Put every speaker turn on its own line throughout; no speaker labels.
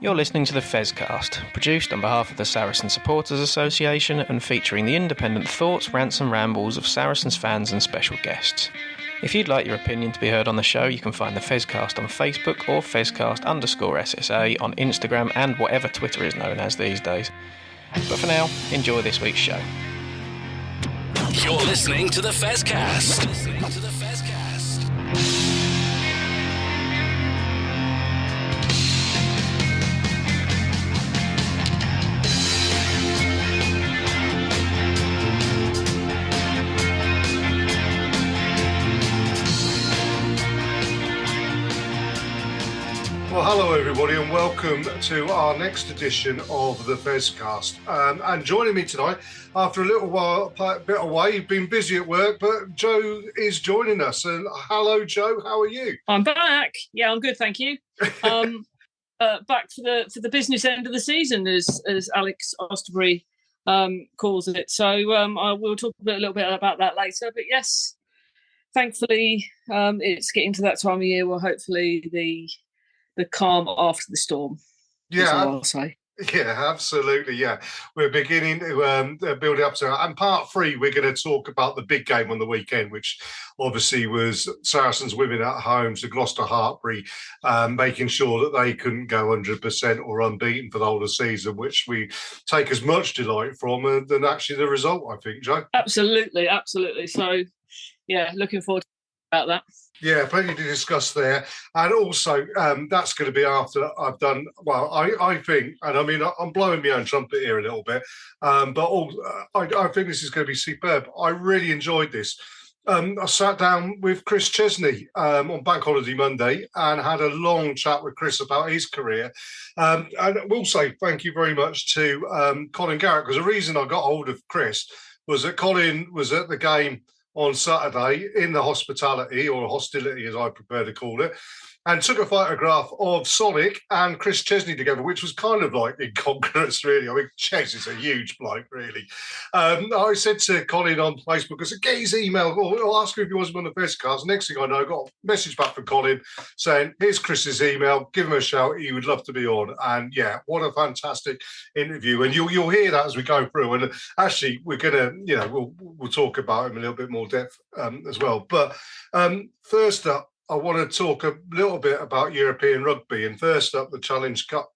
You're listening to the Fezcast, produced on behalf of the Saracen Supporters Association and featuring the independent thoughts, rants and rambles of Saracens fans and special guests. If you'd like your opinion to be heard on the show, you can find the Fezcast on Facebook or Fezcast_SSA on Instagram and whatever Twitter is known as these days. But for now, enjoy this week's show.
You're listening to the Fezcast.
Well, hello everybody and welcome to our next edition of the Fezcast. And joining me tonight, after a little while, a bit away, you've been busy at work, but Joe is joining us. And hello, Joe, how are you?
I'm back. Yeah, I'm good, thank you. Back for the business end of the season, as Alex Osterbury calls it. So I will talk a little bit about that later. But yes, thankfully, it's getting to that time of year where hopefully the calm after the storm.
Yeah,
I'll say.
Yeah, absolutely. Yeah, we're beginning to build up to that. And part 3, we're going to talk about the big game on the weekend, which obviously was Saracens women at home to Gloucester Hartbury, making sure that they couldn't go 100% or unbeaten for the whole of the season, which we take as much delight from than actually the result, I think, Joe.
Absolutely. So, yeah, looking forward to about that.
Yeah, plenty to discuss there. And also, that's going to be after I've done, well, I think, and I mean, I'm blowing my own trumpet here a little bit, but I think this is going to be superb. I really enjoyed this. I sat down with Kris Chesney on Bank Holiday Monday and had a long chat with Kris about his career. And we'll say thank you very much to Colin Garrett, because the reason I got hold of Kris was that Colin was at the game on Saturday in the hospitality, or hostility as I prefer to call it, and took a photograph of Sonic and Kris Chesney together, which was kind of like incongruous, really. I mean, Ches is a huge bloke, really. I said to Colin on Facebook, I said, get his email, or I'll ask him if he wants him on the Fezcast. Next thing I know, I got a message back from Colin saying, here's Chris's email, give him a shout, he would love to be on. And yeah, what a fantastic interview. And you'll hear that as we go through. And actually, we're going to, we'll talk about him in a little bit more depth as well. But first up, I want to talk a little bit about European rugby. And first up, the Challenge Cup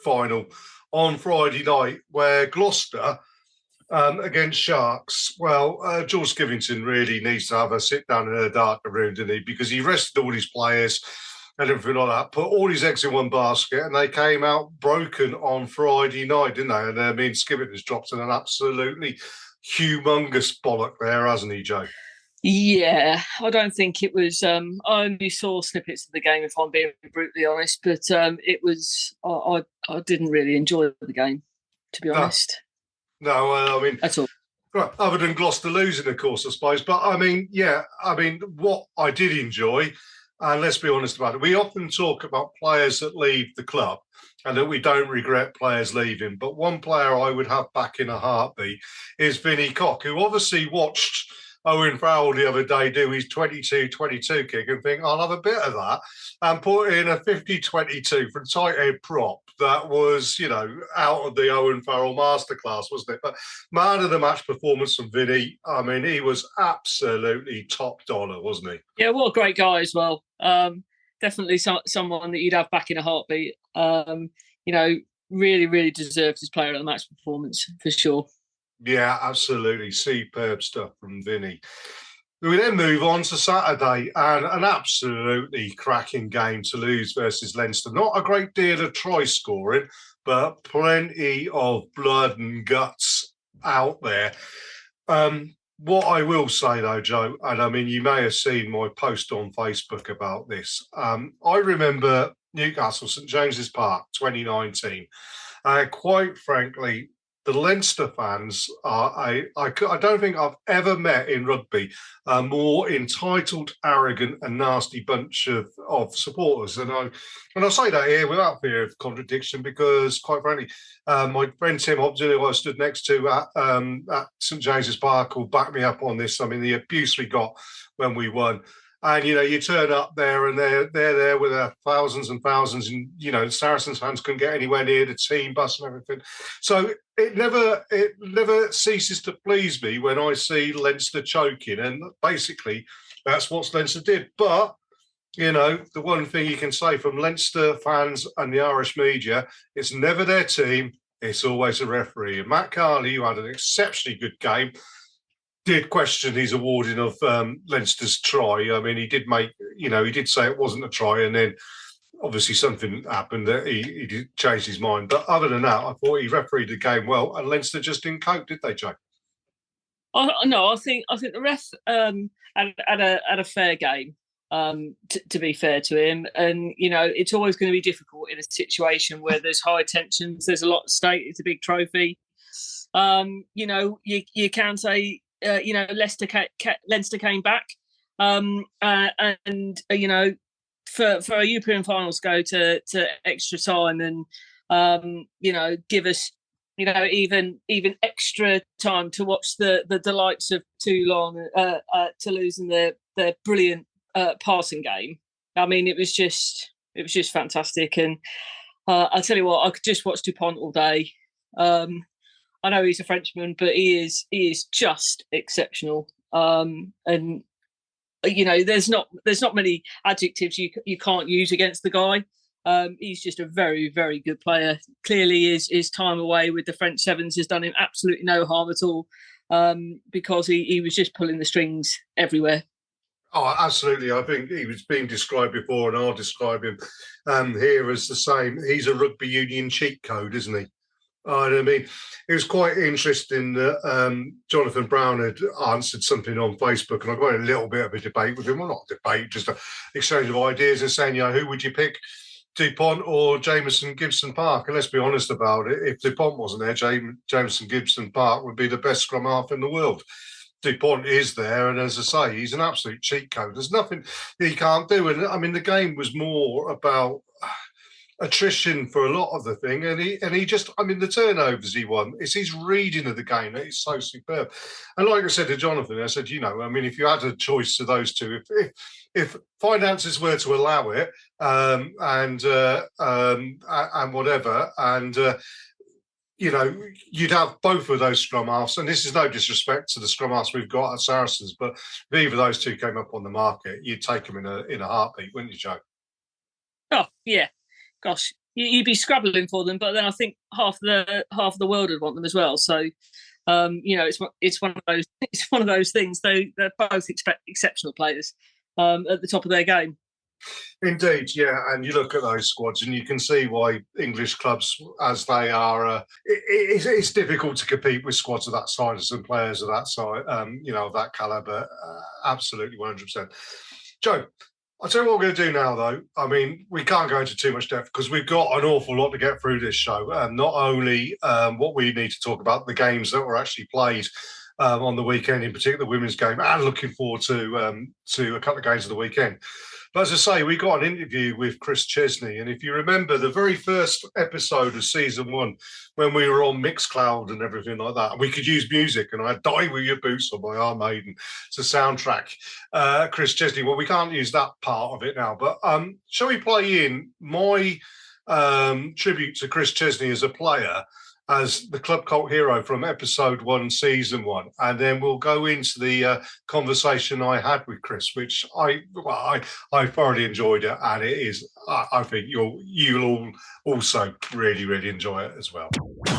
final on Friday night, where Gloucester against Sharks. Well, George Skivington really needs to have a sit down in a darker room, didn't he? Because he rested all his players and everything like that, put all his eggs in one basket, and they came out broken on Friday night, didn't they? And I mean, Skivington's dropped in an absolutely humongous bollock there, hasn't he, Joe?
Yeah, I don't think it was. I only saw snippets of the game, if I'm being brutally honest. But it was. I didn't really enjoy the game, to be honest.
No, I mean,
at all.
Right, other than Gloucester losing, of course, I suppose. But I mean, what I did enjoy, and let's be honest about it, we often talk about players that leave the club and that we don't regret players leaving. But one player I would have back in a heartbeat is Vinnie Cock, who obviously watched Owen Farrell the other day do his 22-22 kick and think, I'll have a bit of that, and put in a 50-22 from tight head prop that was, out of the Owen Farrell masterclass, wasn't it? But man of the match performance from Vinny. I mean, he was absolutely top dollar, wasn't he?
Yeah, what a great guy as well. Definitely someone that you'd have back in a heartbeat. Really, really deserved his player of the match performance, for sure.
Yeah, absolutely. Superb stuff from Vinny. We then move on to Saturday, and an absolutely cracking game, Toulouse versus Leinster. Not a great deal of try scoring, but plenty of blood and guts out there. What I will say, though, Joe, and I mean, you may have seen my post on Facebook about this. I remember Newcastle, St James's Park, 2019. Quite frankly, the Leinster fans are, I don't think I've ever met in rugby a more entitled, arrogant and nasty bunch of supporters. And I say that here without fear of contradiction because, quite frankly, my friend Tim Hopton, who I stood next to at St James's Park, will back me up on this. I mean, the abuse we got when we won. And, you turn up there and they're there with their thousands and thousands, and, Saracens fans couldn't get anywhere near the team bus and everything. So it never ceases to please me when I see Leinster choking. And basically, that's what Leinster did. But, the one thing you can say from Leinster fans and the Irish media, it's never their team, it's always a referee. And Matt Carley, who had an exceptionally good game, did question his awarding of Leinster's try. I mean, he did say it wasn't a try, and then obviously something happened that he did change his mind. But other than that, I thought he refereed the game well, and Leinster just didn't cope, did they, Joe?
No, I think the ref had a fair game. To be fair to him, and it's always going to be difficult in a situation where there's high tensions. There's a lot at stake. It's a big trophy. You can say. Leinster came back, and for a European finals go to extra time, and give us even extra time to watch the delights of Toulon, Toulouse, and their brilliant passing game. I mean, it was just fantastic, and I'll tell you what, I could just watch Dupont all day. I know he's a Frenchman, but he is just exceptional. And there's not many adjectives you can't use against the guy. He's just a very, very good player. Clearly, his time away with the French Sevens has done him absolutely no harm at all, because he was just pulling the strings everywhere.
Oh, absolutely. I think he was being described before, and I'll describe him here as the same. He's a rugby union cheat code, isn't he? I mean, it was quite interesting that Jonathan Brown had answered something on Facebook, and I got a little bit of a debate with him. Well, not a debate, just an exchange of ideas, and saying, who would you pick, Dupont or Jameson Gibson Park? And let's be honest about it, if Dupont wasn't there, Jameson Gibson Park would be the best scrum half in the world. Dupont is there, and as I say, he's an absolute cheat code. There's nothing he can't do. And I mean, the game was more about attrition for a lot of the thing, and he just, I mean, the turnovers he won, it's his reading of the game that is so superb. And like I said to Jonathan, I said, I mean, if you had a choice of those two, if finances were to allow it, and whatever, and you'd have both of those scrum halves, and this is no disrespect to the scrum halves we've got at Saracens, but if either of those two came up on the market, you'd take them in a heartbeat, wouldn't you, Joe?
Oh yeah. Gosh, you'd be scrabbling for them, but then I think half the world would want them as well. So, it's one of those things. They're both exceptional players at the top of their game.
Indeed, yeah. And you look at those squads, and you can see why English clubs, as they are, it's difficult to compete with squads of that size and players of that size, of that calibre. Absolutely, 100%. Joe, I'll tell you what we're going to do now, though. I mean, we can't go into too much depth because we've got an awful lot to get through this show. And not only what we need to talk about, the games that were actually played on the weekend, in particular the women's game, and looking forward to a couple of games of the weekend. But as I say, we got an interview with Kris Chesney. And if you remember the very first episode of season 1, when we were on Mixcloud and everything like that, we could use music, and I had Die With Your Boots on by Iron Maiden. It's a soundtrack. Kris Chesney, well, we can't use that part of it now, but shall we play in my tribute to Kris Chesney as a player, as the club cult hero from episode 1, season 1, and then we'll go into the conversation I had with Kris, which I thoroughly enjoyed it, and it is. I think you'll all also really, really enjoy it as well.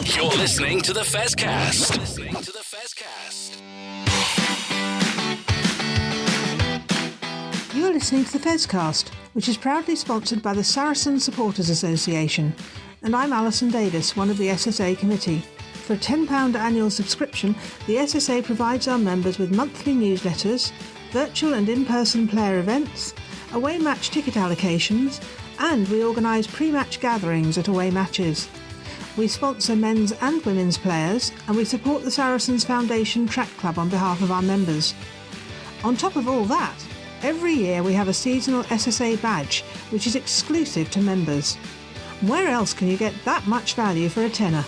You're listening to the Fezcast.
You're listening to the Fezcast, which is proudly sponsored by the Saracen Supporters Association. And I'm Alison Davis, one of the SSA committee. For a £10 annual subscription, the SSA provides our members with monthly newsletters, virtual and in-person player events, away match ticket allocations, and we organise pre-match gatherings at away matches. We sponsor men's and women's players, and we support the Saracens Foundation Track Club on behalf of our members. On top of all that, every year we have a seasonal SSA badge, which is exclusive to members. Where else can you get that much value for a tenner?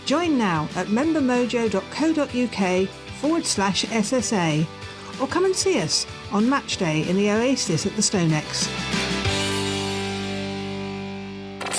Join now at membermojo.co.uk/SSA, or come and see us on match day in the Oasis at the Stonex.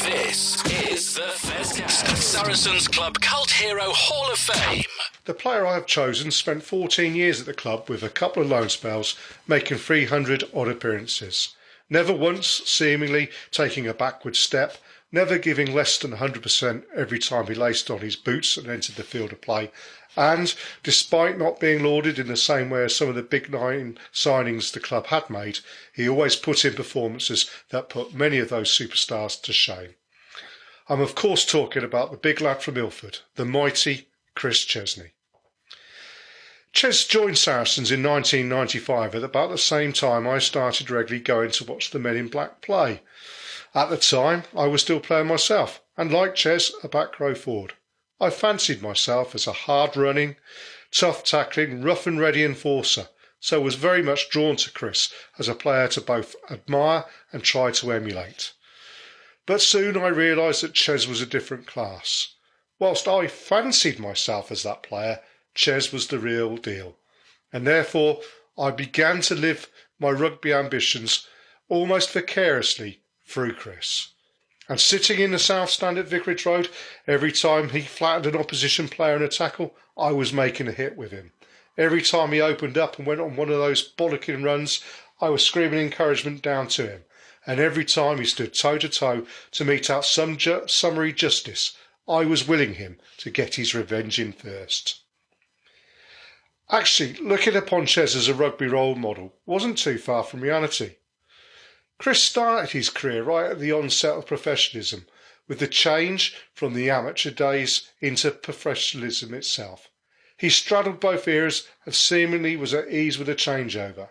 This is the Fezcast, Saracens Club Cult Hero Hall of Fame.
The player I have chosen spent 14 years at the club with a couple of loan spells, making 300 odd appearances. Never once seemingly taking a backward step, never giving less than 100% every time he laced on his boots and entered the field of play. And, despite not being lauded in the same way as some of the big nine signings the club had made, he always put in performances that put many of those superstars to shame. I'm of course talking about the big lad from Ilford, the mighty Kris Chesney. Ches joined Saracens in 1995 at about the same time I started regularly going to watch the Men in Black play. At the time, I was still playing myself, and like Ches, a back row forward. I fancied myself as a hard-running, tough-tackling, rough-and-ready enforcer, so was very much drawn to Kris as a player to both admire and try to emulate. But soon I realised that Ches was a different class. Whilst I fancied myself as that player, Ches was the real deal, and therefore I began to live my rugby ambitions almost vicariously through Kris. And sitting in the south stand at Vicarage Road, every time he flattened an opposition player in a tackle, I was making a hit with him. Every time he opened up and went on one of those bollocking runs, I was screaming encouragement down to him. And every time he stood toe-to-toe to mete out some summary justice, I was willing him to get his revenge in first. Actually, looking upon Ches as a rugby role model wasn't too far from reality. Kris started his career right at the onset of professionalism, with the change from the amateur days into professionalism itself. He straddled both eras and seemingly was at ease with the changeover.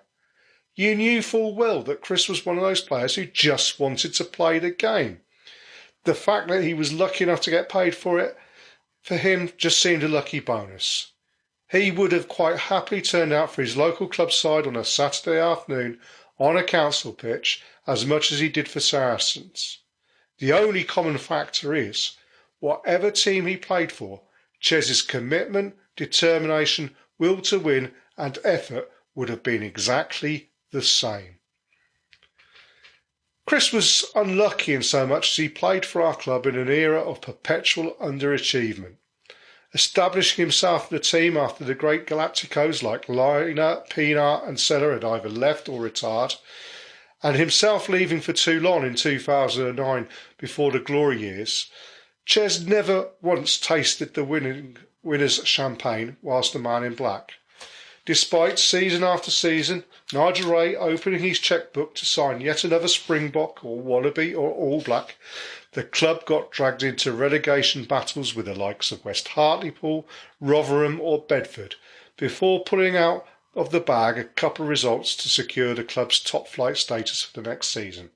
You knew full well that Kris was one of those players who just wanted to play the game. The fact that he was lucky enough to get paid for it, for him, just seemed a lucky bonus. He would have quite happily turned out for his local club side on a Saturday afternoon on a council pitch as much as he did for Saracens. The only common factor is, whatever team he played for, Ches's commitment, determination, will to win and effort would have been exactly the same. Kris was unlucky in so much as he played for our club in an era of perpetual underachievement. Establishing himself in the team after the great Galacticos like Liner, Pienaar and Seller had either left or retired, and himself leaving for Toulon in 2009 before the glory years, Ches never once tasted the winner's champagne whilst the man in black. Despite season after season, Nigel Ray opening his chequebook to sign yet another Springbok or Wallaby or All Black, the club got dragged into relegation battles with the likes of West Hartlepool, Rotherham or Bedford, before pulling out of the bag a couple of results to secure the club's top flight status for the next season.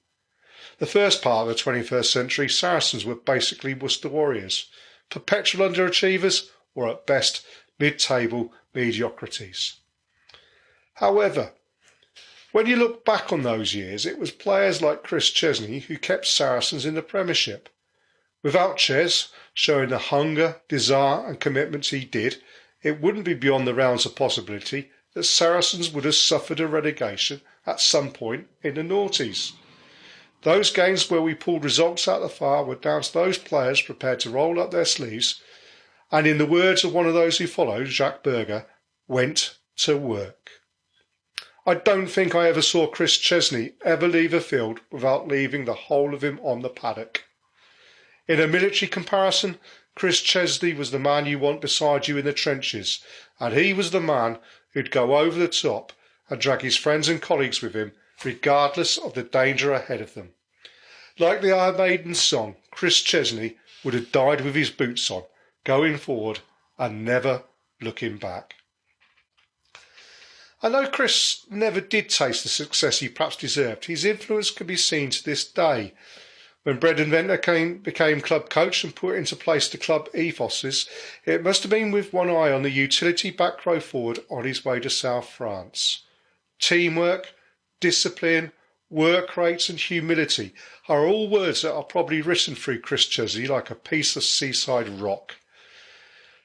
The first part of the 21st century, Saracens were basically Worcester Warriors, perpetual underachievers or at best mid-table mediocrities. However, when you look back on those years, it was players like Kris Chesney who kept Saracens in the Premiership. Without Ches showing the hunger, desire and commitment he did, it wouldn't be beyond the realms of possibility that Saracens would have suffered a relegation at some point in the noughties. Those games where we pulled results out of the fire were down to those players prepared to roll up their sleeves and, in the words of one of those who followed, Jacques Berger, went to work. I don't think I ever saw Kris Chesney ever leave a field without leaving the whole of him on the paddock. In a military comparison, Kris Chesney was the man you want beside you in the trenches, and he was the man who'd go over the top and drag his friends and colleagues with him, regardless of the danger ahead of them. Like the Iron Maiden's song, Kris Chesney would have died with his boots on, going forward and never looking back. I know Kris never did taste the success he perhaps deserved. His influence can be seen to this day. When Brendan Venter became club coach and put into place the club ethoses, it must have been with one eye on the utility back row forward on his way to South France. Teamwork, discipline, work rates and humility are all words that are probably written through Kris Chesney like a piece of seaside rock.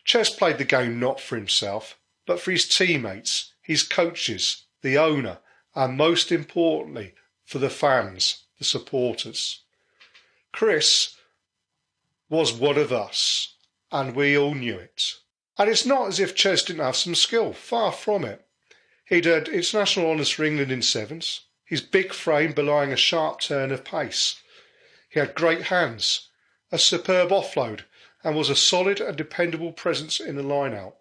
Ches played the game not for himself, but for his teammates, his coaches, the owner and most importantly, for the fans, the supporters. Kris was one of us, and we all knew it. And it's not as if Ches didn't have some skill, far from it. He'd earned international honours for England in sevens, his big frame belying a sharp turn of pace. He had great hands, a superb offload, and was a solid and dependable presence in the line-out.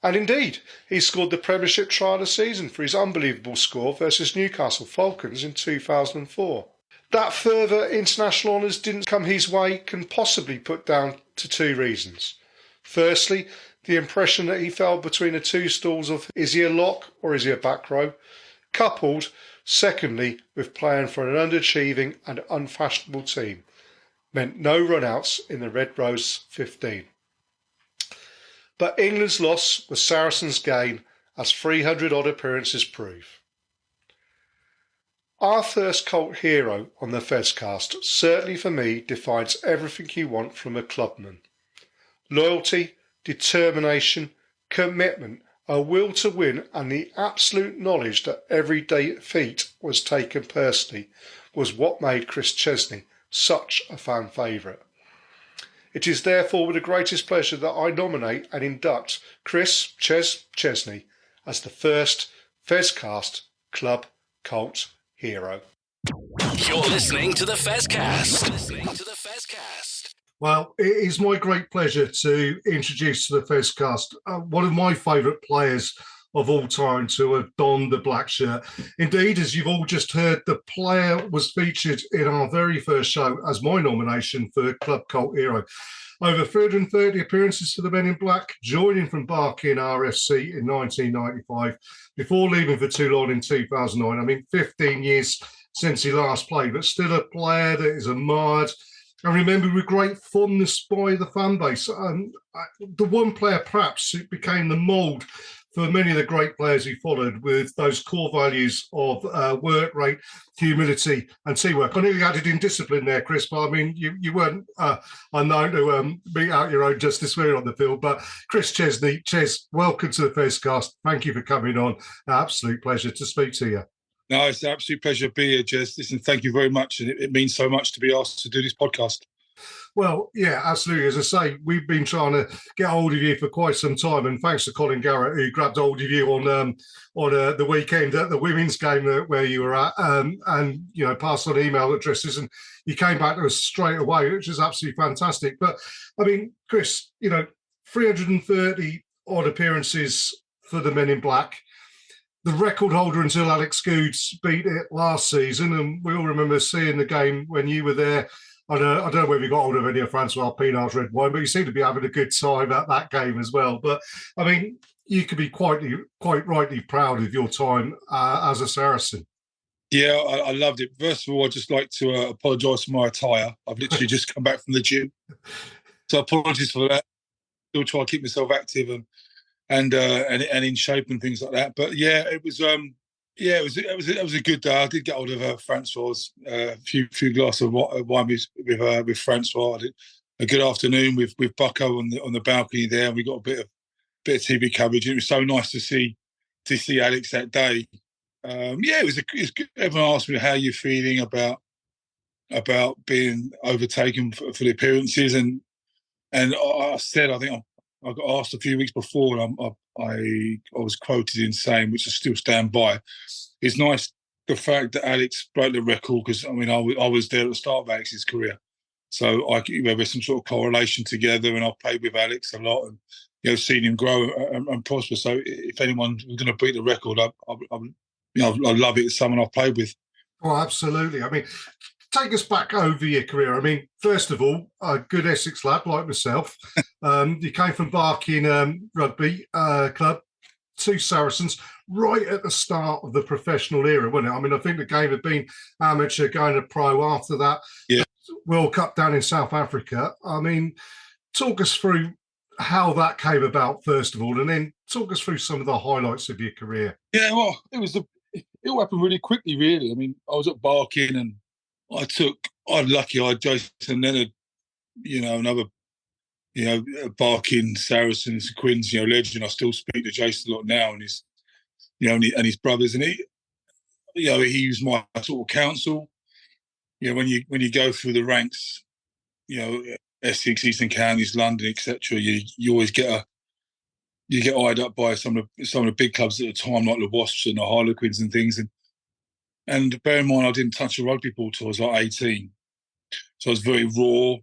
And indeed, he scored the Premiership try of the season for his unbelievable score versus Newcastle Falcons in 2004. That further international honours didn't come his way can possibly put down to two reasons. Firstly, the impression that he fell between the two stools of is he a lock or is he a back row, coupled, secondly, with playing for an underachieving and unfashionable team, meant no run-outs in the Red Rose 15. But England's loss was Saracens' gain, as 300-odd appearances prove. Our first cult hero on the Fezcast certainly for me defines everything you want from a clubman. Loyalty, determination, commitment, a will to win and the absolute knowledge that every defeat was taken personally was what made Kris Chesney such a fan favourite. It is therefore with the greatest pleasure that I nominate and induct Kris Chesney as the first Fezcast Club Cult Hero.
You're listening to the Fezcast.
Well, it is my great pleasure to introduce to the Fezcast one of my favourite players of all time to have donned the black shirt. Indeed, as you've all just heard, the player was featured in our very first show as my nomination for Club Cult Hero. Over 330 appearances for the Men in Black, joining from Barking RFC in 1995, before leaving for Toulon in 2009. I mean, 15 years since he last played, but still a player that is admired and remembered with great fondness by the fan base. The one player perhaps who became the mould for many of the great players who followed, with those core values of work rate, humility and teamwork. I nearly added in discipline there, Kris, but I mean, you weren't unknown to beat out your own justice when you're on the field. But Kris Chesney, Ches, welcome to the Fezcast. Thank you for coming on. Absolute pleasure to speak to you.
No, it's an absolute pleasure to be here, Jez. Listen, thank you very much. And it means so much to be asked to do this podcast.
Well, yeah, absolutely. As I say, we've been trying to get hold of you for quite some time, and thanks to Colin Garrett, who grabbed hold of you on the weekend at the women's game where you were at, and you know, passed on email addresses, and you came back to us straight away, which is absolutely fantastic. But I mean, Kris, you know, 330 odd appearances for the Men in Black. The record holder until Alex Goods beat it last season, and we all remember seeing the game when you were there. I don't know whether you got hold of any of Francois Pinard's red wine, but you seem to be having a good time at that game as well. But, I mean, you could be quite rightly proud of your time as a Saracen.
Yeah, I loved it. First of all, I'd just like to apologise for my attire. I've literally just come back from the gym. So apologies for that. Still try to keep myself active and in shape and things like that. But, yeah, it was... it was a good day. I did get hold of Francois, a few glasses of wine with Francois. I did a good afternoon with Bucko on the balcony there, and we got a bit of TV coverage. It was so nice to see Alex that day. It was good. Everyone asked me how you're feeling about being overtaken for the appearances, and I said I think I got asked a few weeks before, and I was quoted in saying, which I still stand by, it's nice the fact that Alex broke the record, because I mean I was there at the start of Alex's career, so there's some sort of correlation together, and I've played with Alex a lot, and seen him grow and prosper. So if anyone was going to beat the record, I love it as someone I've played with.
Oh, absolutely. I mean, take us back over your career. I mean, first of all, a good Essex lad like myself. You came from Barking Rugby Club to Saracens right at the start of the professional era, wasn't it? I mean, I think the game had been amateur, going to pro after that.
Yeah.
World Cup down in South Africa. I mean, talk us through how that came about, first of all, and then talk us through some of the highlights of your career.
Yeah, well, it all happened really quickly, really. I mean, I was at Barking, and I had Jason Leonard, another, Barking, Saracens, Quins, legend. I still speak to Jason a lot now, and his brothers, and he was my sort of counsel. When you go through the ranks, Essex, Eastern Counties, London, etc., you always get eyed up by some of the big clubs at the time, like the Wasps and the Harlequins and things. And bear in mind, I didn't touch a rugby ball till I was like 18, so I was very raw.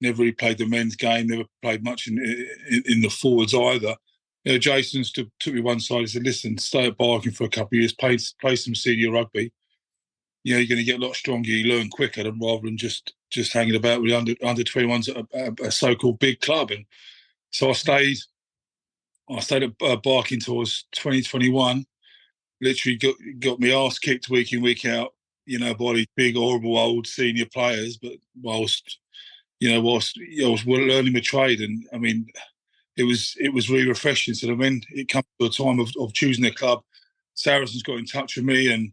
Never really played the men's game, never played much in the forwards either. Jason took me one side and said, "Listen, stay at Barking for a couple of years, play some senior rugby. You're going to get a lot stronger. You learn quicker rather than just hanging about with under 21s at a so-called big club." And so I stayed at Barking until I was 2021. Literally got my arse kicked week in, week out, by these big, horrible old senior players. But whilst I was learning my trade, and I mean, it was really refreshing. So when it comes to a time of choosing a club, Saracens got in touch with me, and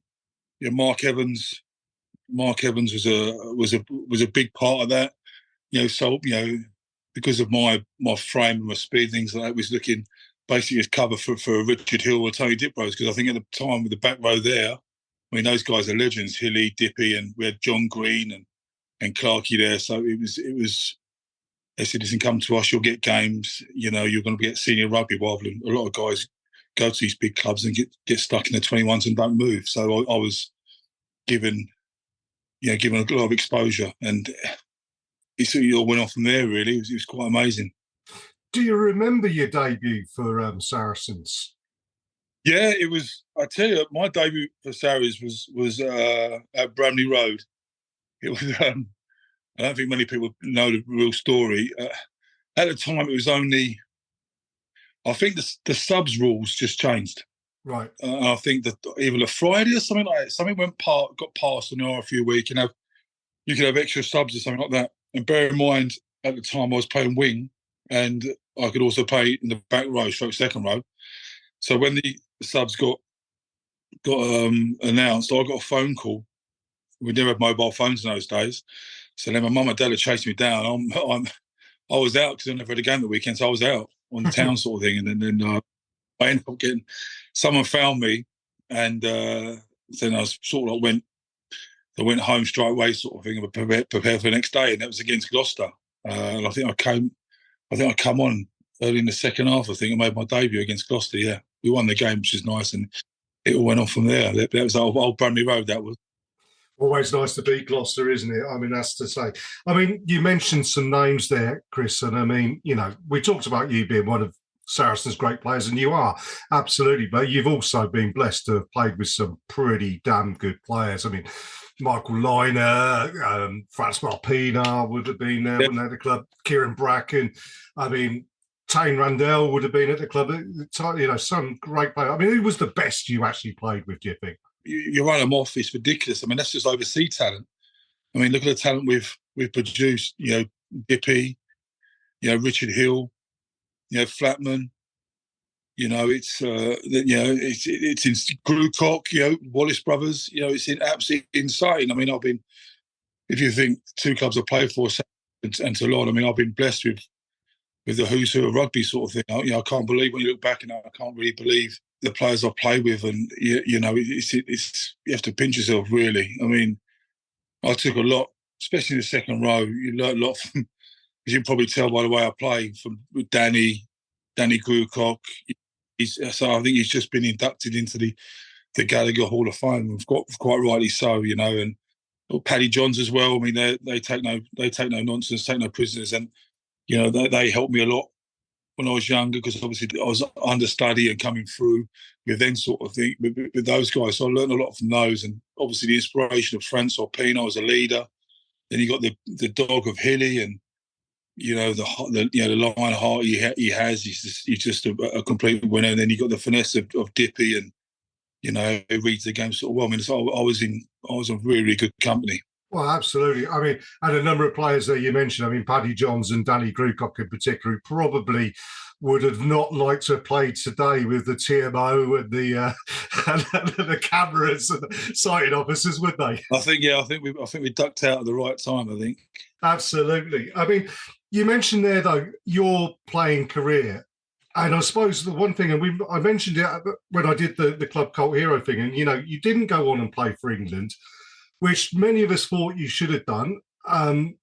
Mark Evans was a big part of that. So because of my frame and my speed, things like that, was looking basically as cover for Richard Hill or Tony Diprose, because I think at the time with the back row there, I mean, those guys are legends, Hilly, Dippy, and we had John Green and Clarkey there. So it was. They said, "Listen, come to us. You'll get games. You're going to get senior rugby." Rather than a lot of guys go to these big clubs and get stuck in the 21s and don't move. So I was given a lot of exposure, and it all went off from there. Really, it was quite amazing.
Do you remember your debut for Saracens?
Yeah, it was. I tell you, my debut for Saracens was at Bramley Road. It was. I don't think many people know the real story. At the time, it was only. I think the subs rules just changed.
Right.
I think that either a Friday or something like that, something got passed on the RFU week, and you could have extra subs or something like that. And bear in mind, at the time I was playing wing, and I could also play in the back row, second row. So when the subs got announced, I got a phone call. We never had mobile phones in those days, so then my mum and dad had chased me down. I was out because I never had a game the weekend, so I was out on the town sort of thing, and then I ended up getting. Someone found me, and then I sort of went home straight away, sort of thing, and prepared for the next day, and that was against Gloucester. And I think I come on early in the second half. I think I made my debut against Gloucester. Yeah, we won the game, which is nice, and it all went on from there. That was old Bramley Road. That was.
Always nice to beat Gloucester, isn't it? I mean, that's to say. I mean, you mentioned some names there, Kris, and I mean, we talked about you being one of Saracens' great players, and you are, absolutely. But you've also been blessed to have played with some pretty damn good players. I mean, Michael Liner, Francois Pienaar would have been there when they had the club. Kieran Bracken. I mean, Tane Randell would have been at the club. Some great players. I mean, who was the best you actually played with, do you think?
You run them off, it's ridiculous. I mean, that's just overseas talent. I mean, look at the talent we've produced. Dippy, Richard Hill, Flatman. It's in Grucock, Wallace brothers. It's absolutely insane. I mean, if you think two clubs I played for and Toulon, I mean, I've been blessed with the who's who of rugby sort of thing. I can't believe when you look back, I can't really believe the players I play with, and it's you have to pinch yourself really. I mean, I took a lot, especially in the second row. You learn a lot from, as you can probably tell by the way I play, from Danny Grucock. So I think he's just been inducted into the Gallagher Hall of Fame. Quite rightly so, and Paddy Johns as well. I mean, they take no nonsense, take no prisoners, and they helped me a lot when I was younger, because obviously I was understudy and coming through with them sort of thing with those guys. So I learned a lot from those, and obviously the inspiration of Francois Pienaar as a leader. Then you got the dog of Hilly, and the line heart he has. He's just a complete winner. And then you got the finesse of Dippy, and he reads the game sort of well. I mean, so I was in really, really good company.
Well, absolutely. I mean, and a number of players that you mentioned, I mean, Paddy Johns and Danny Grucock in particular, who probably would have not liked to have played today with the TMO and the cameras and the sighting officers, would they?
I think we ducked out at the right time, I think.
Absolutely. I mean, you mentioned there, though, your playing career And I suppose the one thing, and I mentioned it when I did the club cult hero thing, and you didn't go on and play for England, which many of us thought you should have done.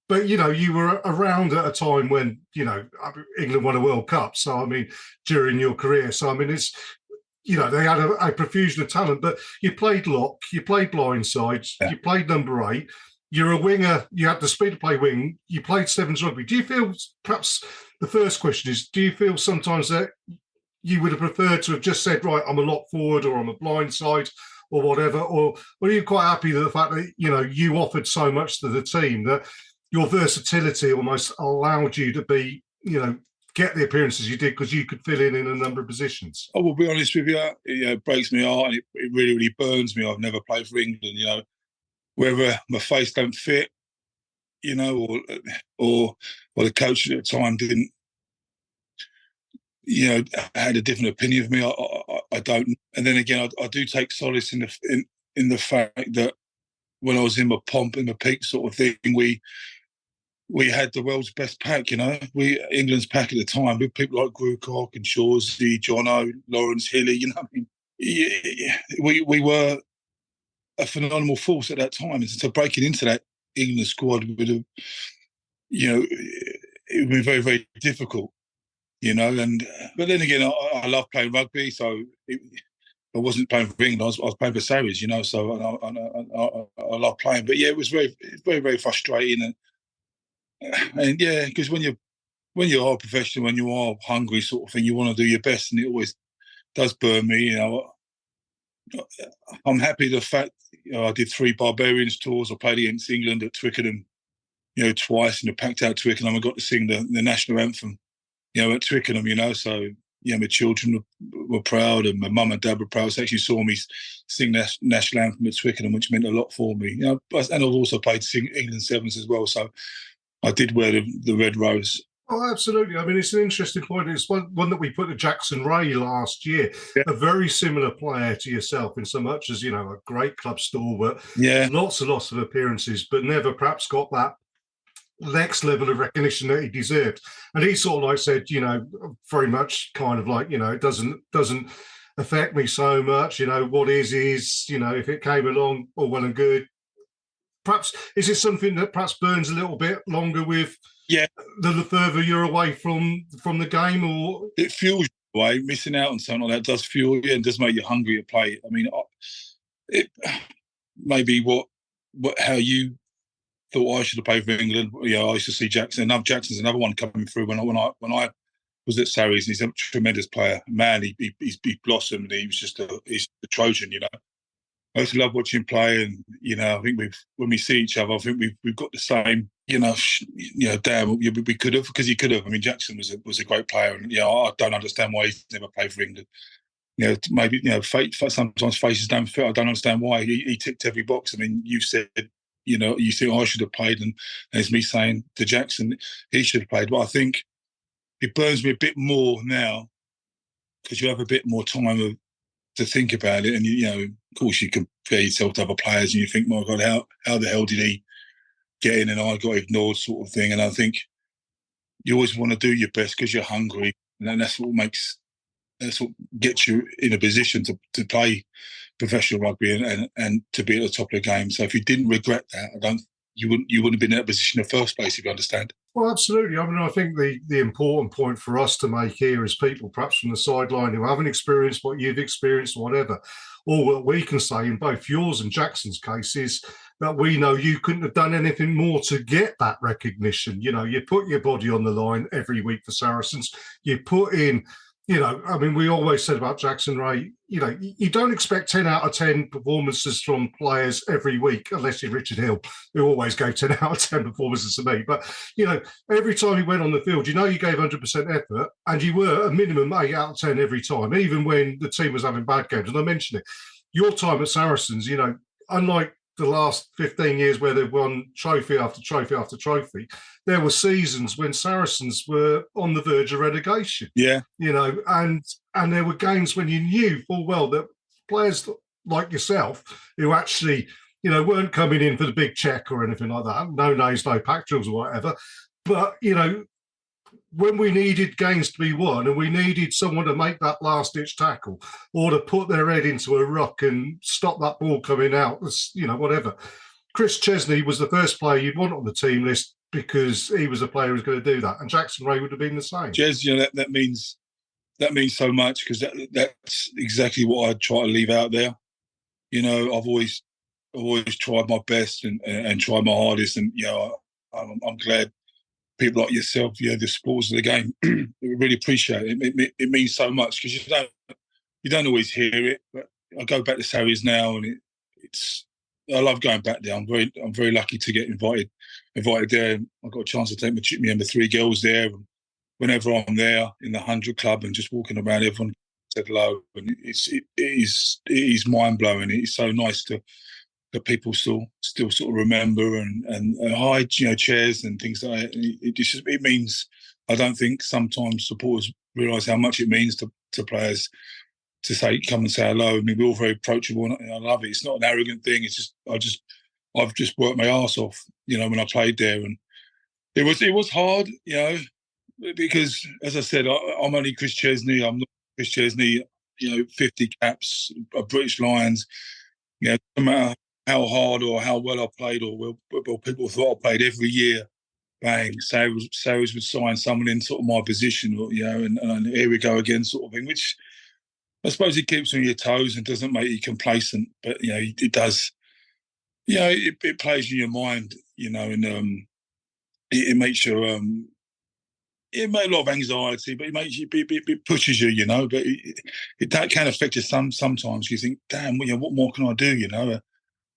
But you were around at a time when England won a World Cup. So I mean, during your career, so I mean, it's they had a profusion of talent. But you played lock, you played blindside, you played number 8. You're a winger. You had the speed to play wing. You played sevens rugby. Do you feel, perhaps the first question is, do you feel sometimes that you would have preferred to have just said, right, I'm a lock forward or I'm a blindside or whatever? Or are you quite happy with the fact that, you offered so much to the team that your versatility almost allowed you to be, get the appearances you did because you could fill in a number of positions?
I will be honest with you, it breaks my heart and it really, really burns me. I've never played for England, whether my face don't fit, or the coach at the time didn't, had a different opinion of me. I don't. And then again, I do take solace in the fact that when I was in my pomp and my peak sort of thing, we had the world's best pack. England's pack at the time with people like Grewcock and Shawsey, Jono, Lawrence, Hilly. We were a phenomenal force at that time. And so breaking into that England squad would have, it would be very, very difficult, but then again, I love playing rugby, so I wasn't playing for England, I was playing for Sarries, so I love playing. But yeah, it was very, very, very frustrating. And yeah, because when you are a professional, when you are hungry sort of thing, you want to do your best, and it always does burn me, I'm happy the fact I did 3 Barbarians tours. I played against England at Twickenham, twice in a packed out Twickenham. I got to sing the national anthem, at Twickenham, so my children were proud, and my mum and dad were proud. They actually saw me sing the national anthem at Twickenham, which meant a lot for me. And I've also played England Sevens as well, so I did wear the red rose.
Oh, absolutely. I mean, it's an interesting point. It's one that we put to Jackson Ray last year. Yeah. A very similar player to yourself in so much as, a great club stalwart.
Yeah.
Lots of appearances, but never perhaps got that next level of recognition that he deserved. And he sort of said, very much kind of it doesn't affect me so much. What is, if it came along, all well and good. Perhaps, is it something that perhaps burns a little bit longer with the further you're away from the game? Or
it fuels you away. Missing out on something like that does fuel you and does make you hungry to play. I mean, it maybe how you thought I should have played for England. I used to see Jackson. Jackson's another one coming through when I was at Sarries. He's a tremendous player. Man, he blossomed. He was just he's a Trojan. I used to love watching him play, and I think when we see each other, I think we've got the same. Damn, we could have, because he could have. I mean, Jackson was a great player, and I don't understand why he's never played for England. Maybe fate. Sometimes faces don't fit. I don't understand why. He ticked every box. I mean, you said you think I should have played, and it's me saying to Jackson he should have played. But I think it burns me a bit more now because you have a bit more time to think about it, and of course you compare yourself to other players, and you think, my God, how the hell did he get in and I got ignored, sort of thing. And I think you always want to do your best because you're hungry, and that's what gets you in a position to play professional rugby and to be at the top of the game. So if you didn't regret that, you wouldn't have been in that position in the first place, if you understand.
Well, absolutely. I mean, I think the important point for us to make here is people perhaps from the sideline who haven't experienced what you've experienced, whatever, all what we can say in both yours and Jackson's case is that we know you couldn't have done anything more to get that recognition. You put your body on the line every week for Saracens. You put in, I mean, we always said about Jackson Ray, you don't expect 10 out of 10 performances from players every week, unless you're Richard Hill, who always gave 10 out of 10 performances to me. But, every time he went on the field, you gave 100% effort, and you were a minimum 8 out of 10 every time, even when the team was having bad games. And I mentioned it, your time at Saracens, unlike the last 15 years where they've won trophy after trophy after trophy, there were seasons when Saracens were on the verge of relegation.
Yeah.
And there were games when you knew full well that players like yourself who actually, weren't coming in for the big check or anything like that, no names, no pack drills or whatever, but, when we needed games to be won and we needed someone to make that last-ditch tackle or to put their head into a ruck and stop that ball coming out, whatever. Kris Chesney was the first player you'd want on the team list because he was a player who was going to do that. And Jackson Ray would have been the same.
Ches, that means so much because that's exactly what I try to leave out there. I've always tried my best and tried my hardest, and I'm glad people like yourself, the supporters of the game, really appreciate it. It means so much because you don't always hear it. But I go back to Sarries now, and I love going back there. I'm very lucky to get invited there. I got a chance to take my under 3 girls there. And whenever I'm there in the 100 Club and just walking around, everyone said hello, and it is mind blowing. It's so nice that people still sort of remember and hide, chairs and things like that. It means, I don't think sometimes supporters realise how much it means to players to come and say hello. I mean, we're all very approachable, and I love it. It's not an arrogant thing. It's just I've just worked my arse off, when I played there, and it was hard, because as I said, I'm only Kris Chesney. I'm not Kris Chesney. 50 caps, British Lions. No matter how hard or how well I played, or well people thought I played every year. Bang, Sarries would sign someone in sort of my position, and here we go again, sort of thing. Which I suppose it keeps you on your toes and doesn't make you complacent, but it does. It plays in your mind, and it makes you. It makes a lot of anxiety, but it pushes you, But it can affect you sometimes. You think, damn, what more can I do?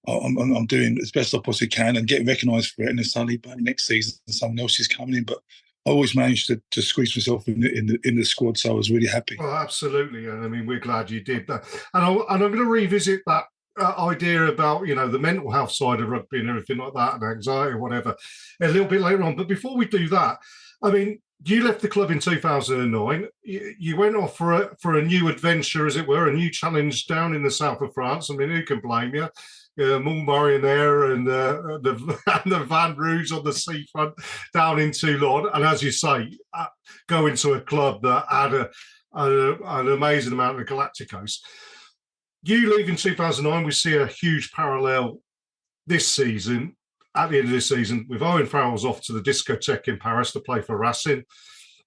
I'm doing as best I possibly can and getting recognised for it, and then suddenly next season someone else is coming in. But I always managed to squeeze myself in the squad, so I was really happy.
Well, absolutely, and I mean we're glad you did that. And I'm going to revisit that idea about the mental health side of rugby and everything like that, and anxiety or whatever, a little bit later on. But before we do that, I mean, you left the club in 2009. You went off for a new adventure, as it were, a new challenge down in the south of France. I mean, who can blame you? Montmorillon there and the Van Roos on the seafront down in Toulon. And as you say, going to a club that had an amazing amount of Galacticos. You leave in 2009, we see a huge parallel this season. At the end of this season, with Owen Farrell's off to the discotheque in Paris to play for Racing.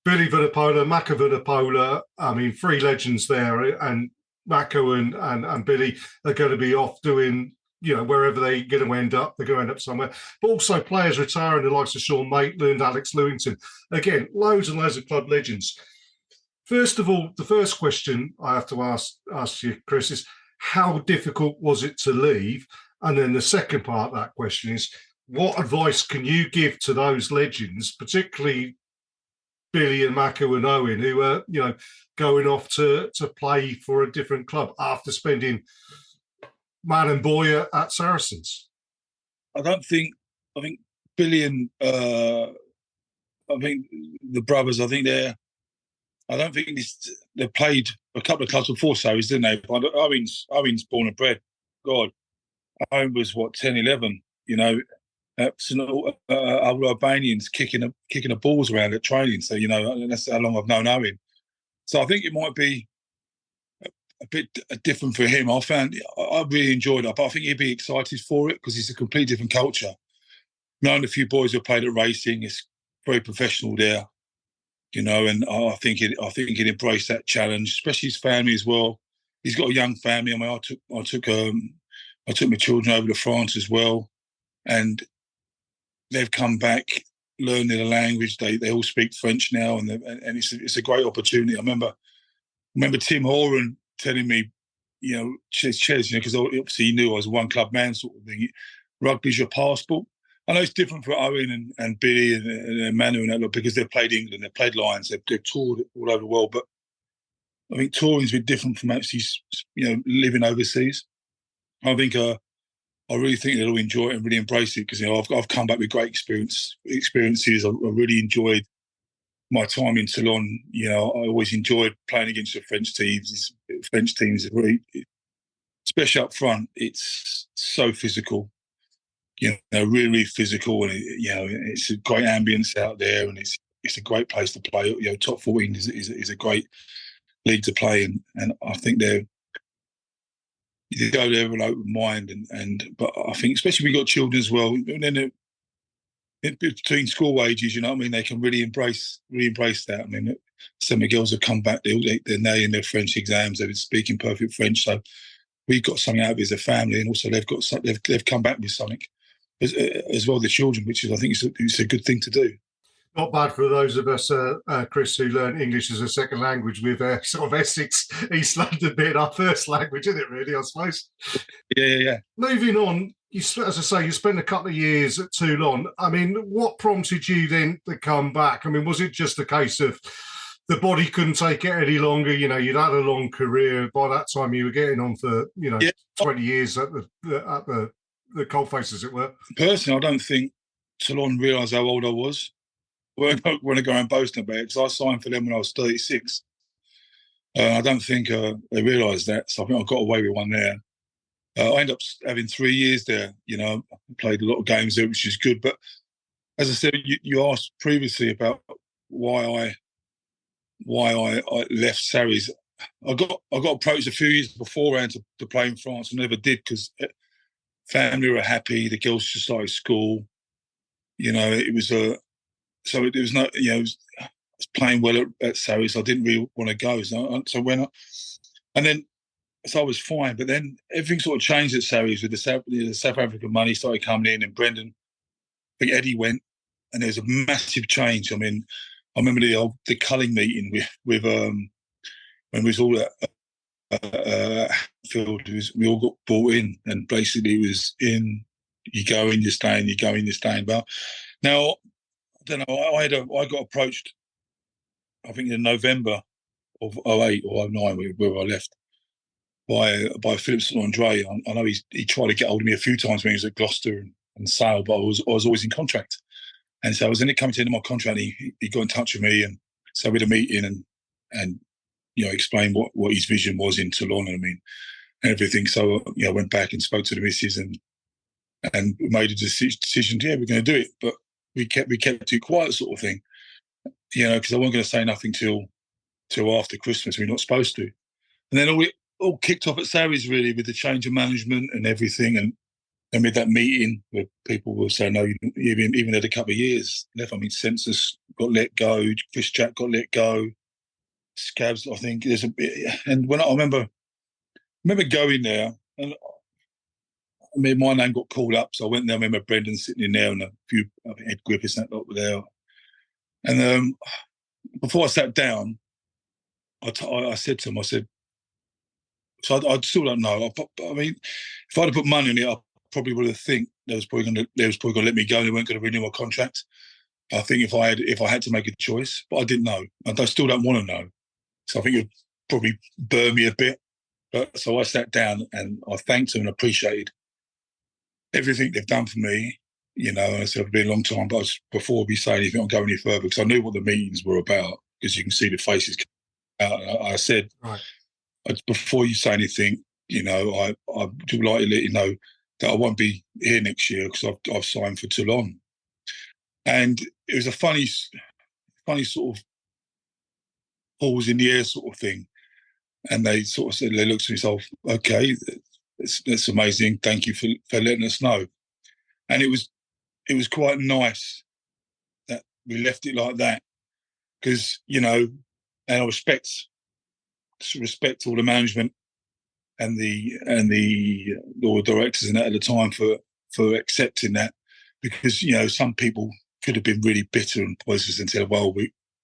Billy Vunipola, Mako Vunipola, I mean, 3 legends there, and Mako and Billy are going to be off doing, wherever they're going to end up, they're going to end up somewhere. But also players retiring, the likes of Sean Maitland, Alex Lewington. Again, loads and loads of club legends. First of all, the first question I have to ask you, Kris, is how difficult was it to leave? And then the second part of that question is, what advice can you give to those legends, particularly Billy and Mako and Owen, who are, going off to play for a different club after spending man and boy at Saracens?
I think Billy and I think the brothers, I don't think they played a couple of clubs before Sarries, didn't they? Owen's born and bred. God, Owen was 10, 11, old Albanians kicking the balls around at training. So, that's how long I've known Owen. So I think it might be a bit different for him. I really enjoyed it, but I think he'd be excited for it because it's a completely different culture. Known a few boys who played at Racing, it's very professional there, and I think he'd embrace that challenge, especially his family as well. He's got a young family. I mean, I took my children over to France as well, and they've come back learning the language. They all speak French now, and it's a great opportunity. I remember Tim Horan telling me, Ches, because obviously he knew I was a one club man sort of thing. Rugby's your passport. I know it's different for Owen and Billy and Manu and that lot because they've played England, they've played Lions, they've toured all over the world. But I think touring's a bit different from actually, living overseas. I really think they'll enjoy it and really embrace it because I've come back with great experiences. I really enjoyed my time in Toulon. I always enjoyed playing against the French teams. French teams are really, especially up front. It's so physical, really, really physical, and it's a great ambience out there, and it's it's a great place to play. You know, top 14 is a great league to play in, and I think you go there with an open mind, but I think especially we got children as well, and then between school ages, you know what I mean, they can really embrace that. I mean, some of the girls have come back, they're nailing their French exams, they're speaking perfect French, so we've got something out of it as a family, and also they've come back with something as well, the children, which is, I think it's a good thing to do.
Not bad for those of us, Chris, who learn English as a second language, with sort of Essex, East London being our first language, isn't it, really, I suppose?
Yeah.
Moving on, as I say, you spent a couple of years at Toulon. I mean, what prompted you then to come back? I mean, was it just a case of the body couldn't take it any longer? You know, you'd had a long career. By that time, you were getting on for, 20 years at the coalface, as it were. Personally,
I don't think Toulon realised how old I was. When I go and boast about it, because I signed for them when I was 36. I don't think they realised that, so I think I got away with one there. I ended up having 3 years there. You know, I played a lot of games there, which is good. But as I said, you asked previously about why I left Sarries. I got approached a few years beforehand to play in France. I never did, because family were happy. The girls just started school. You know, it was so it was not, I was playing well at Sarries, so I didn't really want to go. So I was fine. But then everything sort of changed at Sarries with the South African money started coming in, and Brendan, I think Eddie went, and there was a massive change. I mean, I remember the culling meeting with when we was all at Field. We all got brought in, and basically it was you go in, you're staying, you go in, you're staying. But now, I don't know, I got approached, I think in November of 2008 or 2009, where I left, by Philip St Andre. I know he tried to get hold of me a few times when he was at Gloucester and Sale, but I was always in contract. And so I was coming to the end of my contract, and he got in touch with me, and so we had a meeting and explained what his vision was in Toulon, and everything. So I went back and spoke to the missus and made a decision. Yeah, we're going to do it, but we kept it quiet, sort of thing. Because I wasn't going to say nothing till after Christmas. We're not supposed to. And then all kicked off at Sarries, really, with the change of management and everything, and with that meeting where people were saying, no, even had a couple of years left. I mean, Census got let go, Chris Jack got let go, Scabs, I think there's a bit. And when I remember going there, and my name got called up, so I went there. I remember Brendan sitting in there, and a few, I think Ed Griffiths and that lot were there. And before I sat down, I said to him, so I still don't know. I mean, if I'd have put money on it, I probably would have think they was probably going to let me go. They weren't going to renew my contract. I think if I had to make a choice, but I didn't know. I still don't want to know. So I think it would probably burn me a bit. But so I sat down and I thanked them and appreciated everything they've done for me. And I said, it's been a long time, but before we say anything or go any further, because I knew what the meetings were about, because you can see the faces come out. I said, right, before you say anything, I would like to let you know that I won't be here next year because I've signed for Toulon. And it was a funny sort of pause in the air sort of thing. And they sort of said, they looked at themselves, okay, that's amazing. Thank you for letting us know. And it was quite nice that we left it like that, because, and I respect all the management and the directors and that at the time for accepting that, because some people could have been really bitter and poisonous and said, well,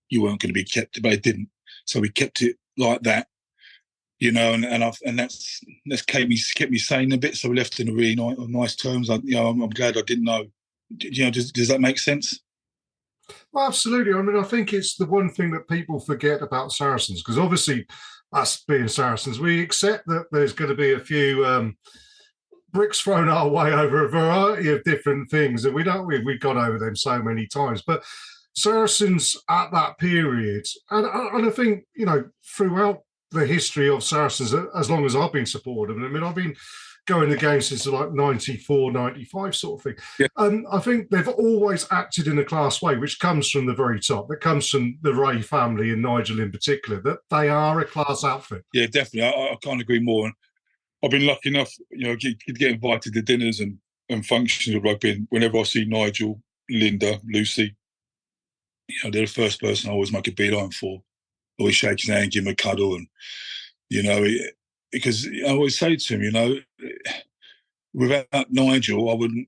you weren't going to be kept, but they didn't. So we kept it like that, and that's kept me sane a bit. So we left in a really nice terms. I'm glad I didn't know. Does that make sense?
Well, absolutely. I mean, I think it's the one thing that people forget about Saracens, because obviously, us being Saracens, we accept that there's going to be a few bricks thrown our way over a variety of different things, and we've gone over them so many times. But Saracens at that period, and I think throughout the history of Saracens, as long as I've been supportive, I mean, I've been going the game since like 94, 95 sort of thing.
Yeah.
I think they've always acted in a class way, which comes from the very top. That comes from the Ray family and Nigel in particular, that they are a class outfit.
Yeah, definitely. I can't agree more. And I've been lucky enough, to get invited to dinners and functions of rugby. And whenever I see Nigel, Linda, Lucy, they're the first person I always make a beeline for. Always shake his hand, give him a cuddle, and because I always say to him, without Nigel, I wouldn't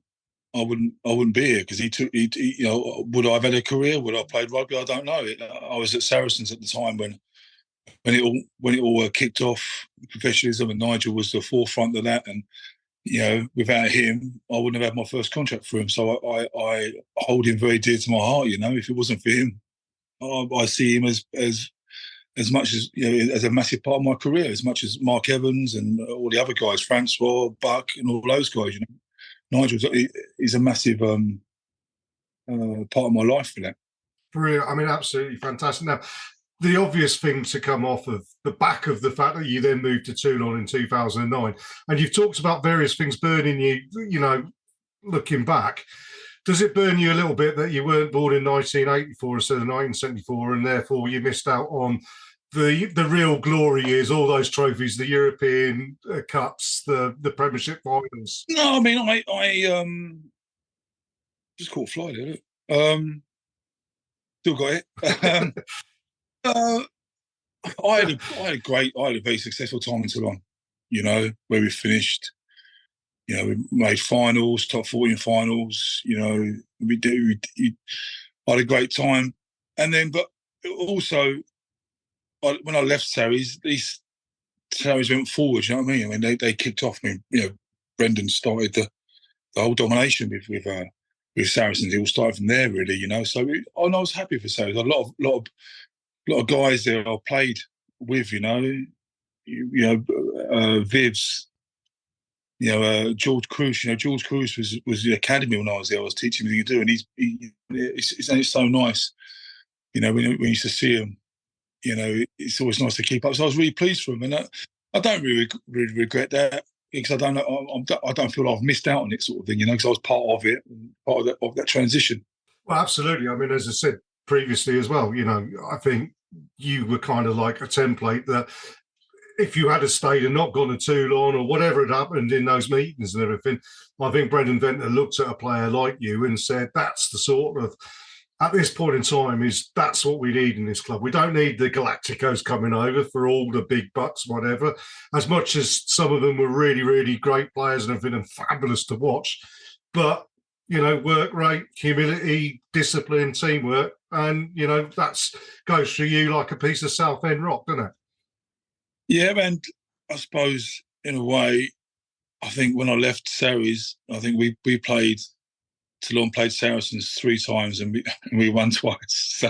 be here, because would I have had a career? Would I have played rugby? I don't know. I was at Saracens at the time when it all kicked off, professionalism, and Nigel was the forefront of that. And without him, I wouldn't have had my first contract for him. So I hold him very dear to my heart. If it wasn't for him, I see him as much as as a massive part of my career, as much as Mark Evans and all the other guys, Francois, Buck, and all those guys. Nigel is a massive part of my life for that.
Brilliant. I mean, absolutely fantastic. Now, the obvious thing to come off of the back of the fact that you then moved to Toulon in 2009, and you've talked about various things burning you, looking back. Does it burn you a little bit that you weren't born in 1984 instead of 1974, and therefore you missed out on the real glory years, all those trophies, the European Cups, the Premiership finals?
No, I mean, I just caught a fly, did it? Still got it. I had a very successful time in Toulon, where we finished. We made finals, top 14 finals. We had a great time, and then, but also, when I left Sarries, these Sarries went forward. You know what I mean? They kicked off. Brendan started the whole domination with Saracens. It all started from there, really. So I was happy for Sarries. A lot of guys there I played with. Vivs. George Cruz. George Cruz was the academy when I was there. I was teaching him what to do, and it's so nice. When you used to see him, it's always nice to keep up. So I was really pleased for him, and I don't really regret that, because I don't feel like I've missed out on it, sort of thing. Because I was part of it, part of that transition.
Well, absolutely. I mean, as I said previously as well, I think you were kind of like a template that, if you had stayed and not gone to Toulon or whatever had happened in those meetings and everything, I think Brendan Venter looked at a player like you and said, that's the sort of, at this point in time, that's what we need in this club. We don't need the Galacticos coming over for all the big bucks, whatever, as much as some of them were really, really great players and everything and fabulous to watch. But, work rate, humility, discipline, teamwork, and, that's goes through you like a piece of Southend rock, doesn't it?
Yeah, and I suppose, in a way, I think when I left Sarries, I think we played, Toulon played Saracens 3 times and we won twice.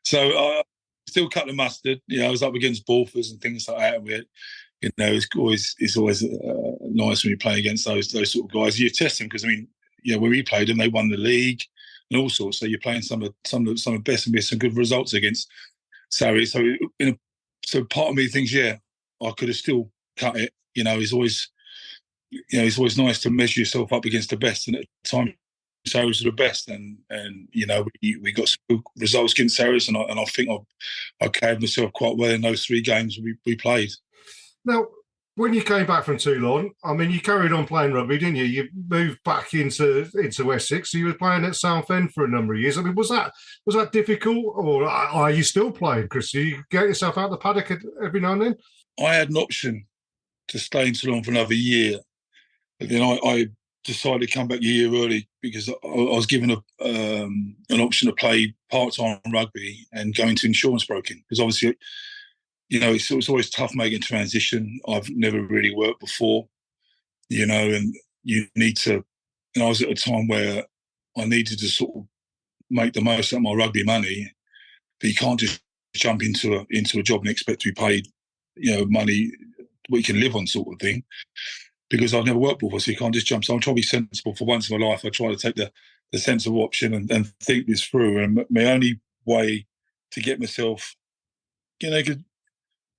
So I still cut the mustard. I was up against Balfours and things like that. And it's always nice when you play against those sort of guys. You test them because, when we played them, they won the league and all sorts. So you're playing some of the best, and we had some good results against Sarries. So part of me thinks, I could have still cut it. It's always nice to measure yourself up against the best. And at the time, Sarries were the best, and we got some good results against Sarries, and I think I carried myself quite well in those 3 games we played.
Now, when you came back from Toulon, you carried on playing rugby, didn't you? You moved back into Essex, so you were playing at Southend for a number of years. Was that difficult, or are you still playing, Kris? Do you get yourself out the paddock every now and then?
I had an option to stay in Toulon for another year, but then I decided to come back a year early because I was given an option to play part-time rugby and go into insurance broking, because obviously, it's always tough making transition. I've never really worked before, and you need to. And I was at a time where I needed to sort of make the most of my rugby money, but you can't just jump into a job and expect to be paid, money what you can live on, sort of thing. Because I've never worked before, so you can't just jump. So I'm trying to be sensible for once in my life. I try to take the sensible option and think this through. And my only way to get myself,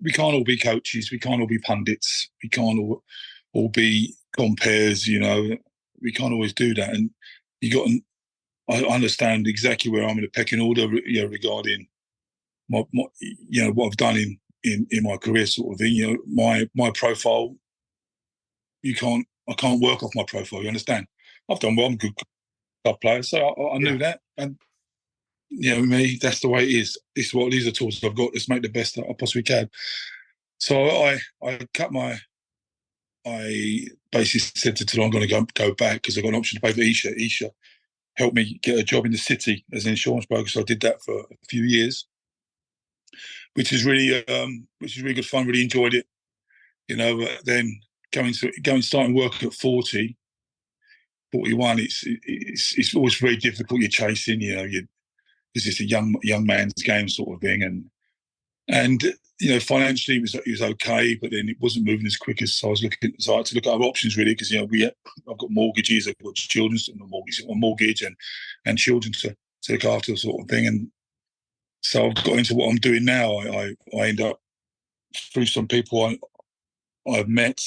we can't all be coaches, we can't all be pundits, we can't all or be compares. We can't always do that, and I understand exactly where I'm in the pecking order, regarding my what I've done in my career, sort of thing. My profile, I can't work off my profile. You understand? I've done well. I'm a good club player, so I knew that, and me, that's the way it is. This is what these are tools I've got. Let's make the best that I possibly can. So I basically said to Toulon, I'm going to go back because I got an option to pay for Isha. Isha helped me get a job in the city as an insurance broker. So I did that for a few years, which is really good fun. Really enjoyed it. Then starting work at 40, 41. It's always very difficult. You're chasing. It's just a young man's game sort of thing, and financially it was okay, but then it wasn't moving as quick as I was looking. So I had to look at other options really, because I've got mortgages, I've got children, mortgage and children to look after, sort of thing. And so I've got into what I'm doing now. I end up through some people I've met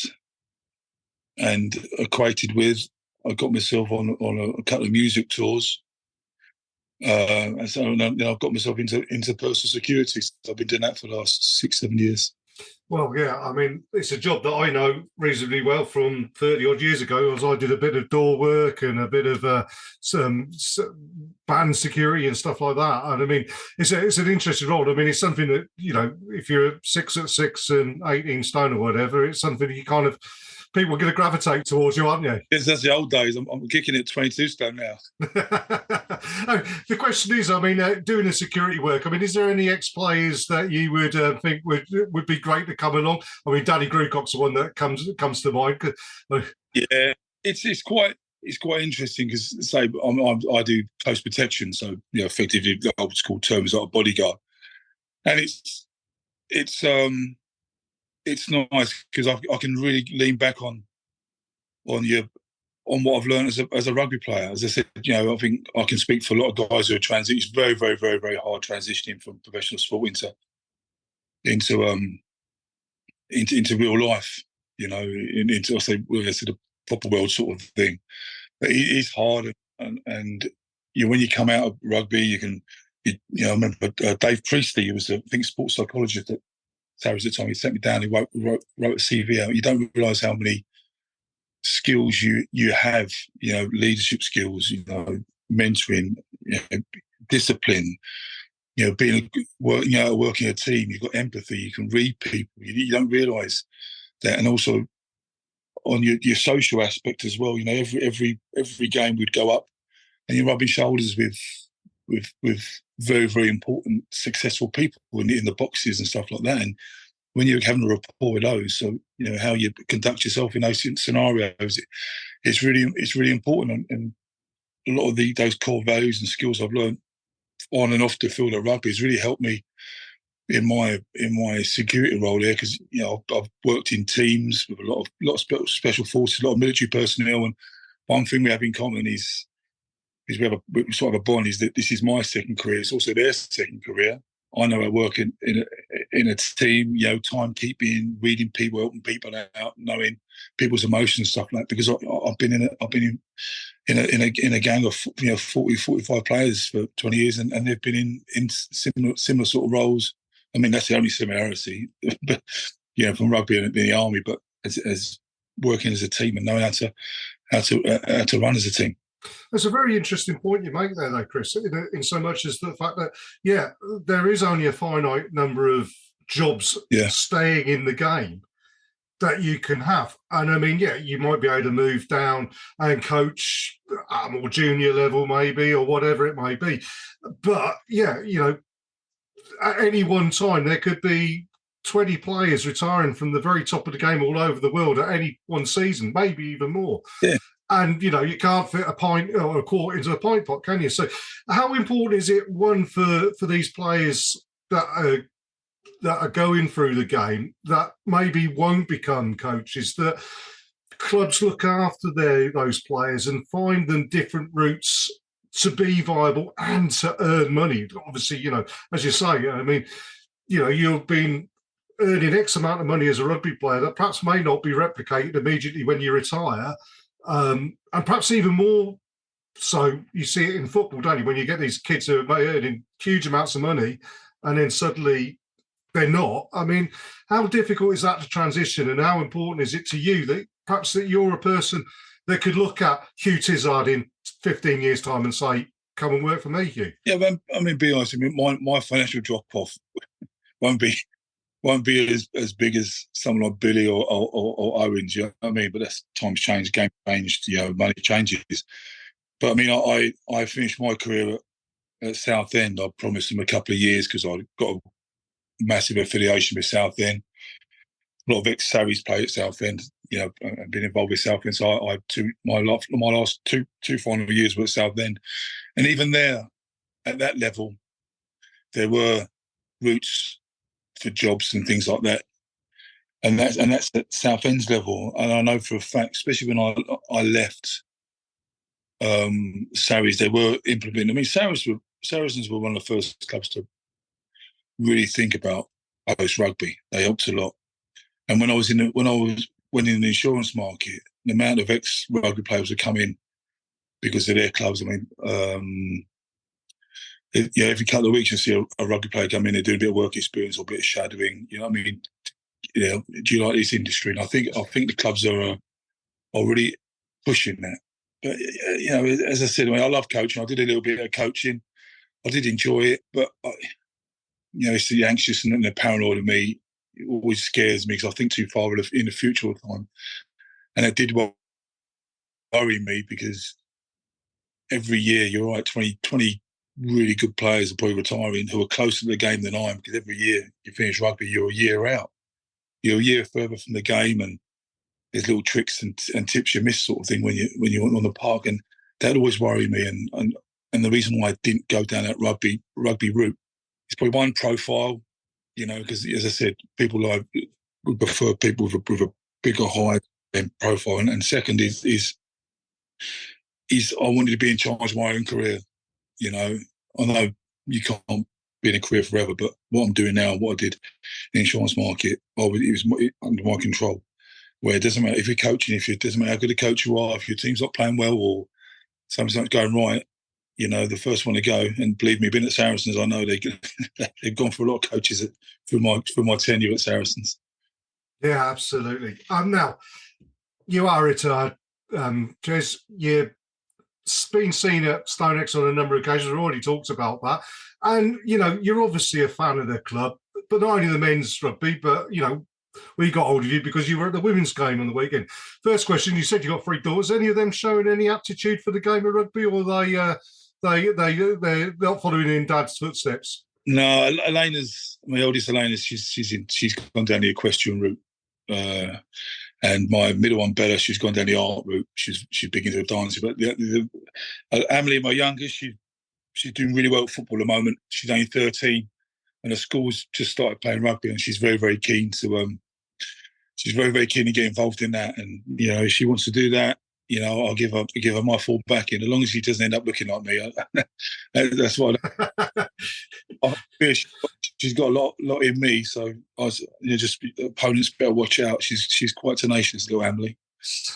and equated with. I got myself on a couple of music tours. And so then I've got myself into personal security. So I've been doing that for the last 6-7 years.
Well, yeah, I mean, it's a job that I know reasonably well from 30 odd years ago, as I did a bit of door work and a bit of some band security and stuff like that. And I mean, it's an interesting role. I mean, it's something that, if you're 6'6" and 18 stone or whatever, it's something you kind of, people are going to gravitate towards you, aren't you?
Yes, that's the old days. I'm kicking it 22 stone now.
The question is, I mean, doing the security work, I mean, is there any ex-players that you would think would be great to come along? I mean, Danny Grucock's the one that comes to mind.
Yeah, it's quite interesting because, say, I do close protection, so effectively the old school term is like a bodyguard, and it's nice because I can really lean back on what I've learned as a rugby player. As I said, I think I can speak for a lot of guys who are transitioning. It's very, very, very, very hard transitioning from professional sport into real life. Into, I say, the proper world sort of thing. But it is hard, and when you come out of rugby, I remember Dave Priestley, who was I think sports psychologist at Sarries at the time. He sent me down. He wrote a CV out. You don't realise how many skills you have. Leadership skills. Mentoring, discipline. Being working a team. You've got empathy. You can read people. You don't realise that, and also on your social aspect as well. Every game we'd go up, and you're rubbing shoulders with very, very important, successful people in the boxes and stuff like that. And when you're having a rapport with those, so how you conduct yourself in those scenarios, it's really important. And a lot of those core values and skills I've learned on and off the field of rugby has really helped me in my security role there, because I've worked in teams with a lot of special forces, a lot of military personnel, and one thing we have in common is we sort of a bond, is that this is my second career. It's also their second career. I know I work in a team, timekeeping, reading people, helping people out, knowing people's emotions, stuff like that. Because I've been in a gang of 40, 45 players for 20 years, and they've been in similar sort of roles. I mean, that's the only similarity, but from rugby and the army. But as working as a team and knowing how to run as a team.
That's a very interesting point you make there, though, Chris, in so much as the fact that, there is only a finite number of jobs staying in the game that you can have. And I mean, you might be able to move down and coach at a more junior level maybe, or whatever it may be. But, at any one time, there could be 20 players retiring from the very top of the game all over the world at any one season, maybe even more. Yeah. And, you can't fit a pint or a quart into a pint pot, can you? So how important is it, one, for these players that are going through the game that maybe won't become coaches, that clubs look after those players and find them different routes to be viable and to earn money? Obviously, as you say, I mean, you've been earning X amount of money as a rugby player that perhaps may not be replicated immediately when you retire, and perhaps even more so you see it in football, don't you? When you get these kids who are earning huge amounts of money and then suddenly they're not. I mean, how difficult is that to transition, and how important is it to you that perhaps that you're a person that could look at Hugh Tizard in 15 years' time and say, come and work for me, Hugh?
Yeah, I mean, be honest, I mean, my financial drop-off won't be as big as someone like Billy or Owens, you know what I mean? But that's times change, game changed, you know, money changes. But I mean, I finished my career at Southend. I promised them a couple of years because I got a massive affiliation with Southend. A lot of ex-Sarries play at Southend, you know, and been involved with Southend. So my last two final years were at Southend. And even there, at that level, there were routes for jobs and things like that. And that's at Southend's level. And I know for a fact, especially when I left Sarries, they were implementing. I mean, Saracens were one of the first clubs to really think about post rugby. They helped a lot. And when I was in the insurance market, the amount of ex rugby players would come in because of their clubs. I mean, every couple of weeks you see a rugby player come in and do a bit of work experience or a bit of shadowing. You know what I mean? You know, do you like this industry? And I think the clubs are really pushing that. But you know, as I said, I love coaching. I did a little bit of coaching. I did enjoy it, but you know, it's the anxious and the paranoid of me. It always scares me because I think too far in the future all the time, and it did worry me because every year you're right, 20 really good players are probably retiring who are closer to the game than I am. Because every year you finish rugby, you're a year out, you're a year further from the game, and there's little tricks and tips you miss, sort of thing when you're on the park, and that always worried me. And the reason why I didn't go down that rugby route is probably one, profile, you know, because as I said, people would prefer people with a bigger height and profile, and second is I wanted to be in charge of my own career. You know, I know you can't be in a career forever, but what I'm doing now, what I did in the insurance market, it was under my control. Where it doesn't matter if you're coaching, it doesn't matter how good a coach you are, if your team's not playing well or something's not going right, you know, the first one to go. And believe me, being at Saracens, I know they've gone for a lot of coaches through my tenure at Saracens.
Yeah, absolutely. Now, you are retired, Jez. You've been seen at StoneX on a number of occasions. We've already talked about that. And, you know, you're obviously a fan of the club, but not only the men's rugby, but, you know, we got hold of you because you were at the women's game on the weekend. First question, you said you got 3 daughters. Any of them showing any aptitude for the game of rugby, or they're not following in Dad's footsteps?
No, my oldest Elena, she's gone down the equestrian route, and my middle one Bella, she's gone down the art route. She's big into dancing. But Emily, my youngest, she's doing really well at football at the moment. She's only 13. And her school's just started playing rugby, and she's very, very keen to. She's very, very keen to get involved in that, and you know, if she wants to do that, you know, I'll give her my full backing, as long as she doesn't end up looking like me. That's what I feel. She's got a lot in me, so just opponents better watch out. She's quite tenacious, little Emily.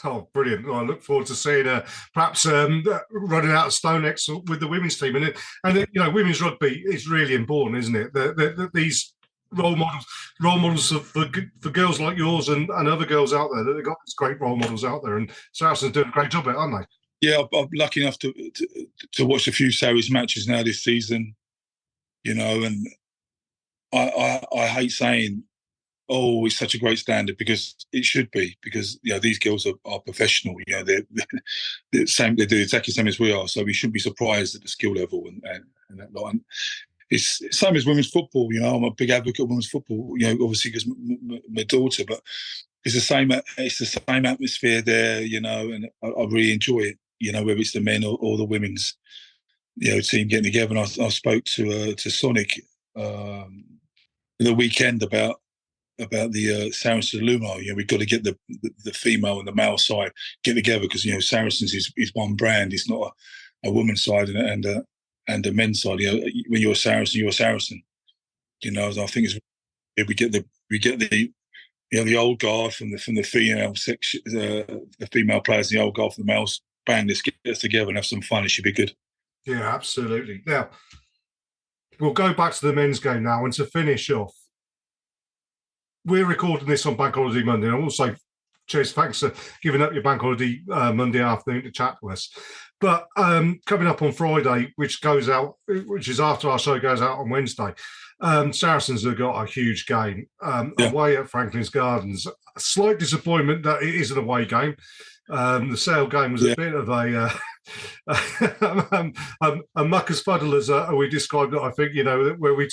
Oh, brilliant! Well, I look forward to seeing her perhaps running out of StoneX with the women's team. And you know, women's rugby is really important, isn't it? That these role models for girls like yours and other girls out there, that they've got these great role models out there, and Saracens doing a great job at it, aren't they?
Yeah, I'm lucky enough to watch a few Sarries matches now this season, you know, and I hate saying, oh, it's such a great standard, because it should be, because you know, these girls are professional. You know, they're the same. They do exactly the same as we are. So we shouldn't be surprised at the skill level and that lot. And it's the same as women's football. You know, I'm a big advocate of women's football. You know, obviously because my daughter, but it's the same. It's the same atmosphere there. You know, and I really enjoy it. You know, whether it's the men or the women's, you know, team getting together. And I spoke to Sonic the weekend about the Saracens alumni. You know, we've got to get the female and the male side get together, because you know, Saracens is one brand. It's not a women's side and a men's side. You know, when you're a Saracen, you're a Saracen. You know, I think it's we get the the old guard from the female section, the female players, the old guard from the males. Bang, let's get this together and have some fun. It should be good.
Yeah, absolutely. Now, we'll go back to the men's game now. And to finish off, we're recording this on Bank Holiday Monday. And also, Ches, thanks for giving up your Bank Holiday Monday afternoon to chat to us. But coming up on Friday, which is after our show goes out on Wednesday, Saracens have got a huge game away at Franklin's Gardens. A slight disappointment that it is an away game. The Sale game was a bit of a mucker's fuddle, as we described it. I think where we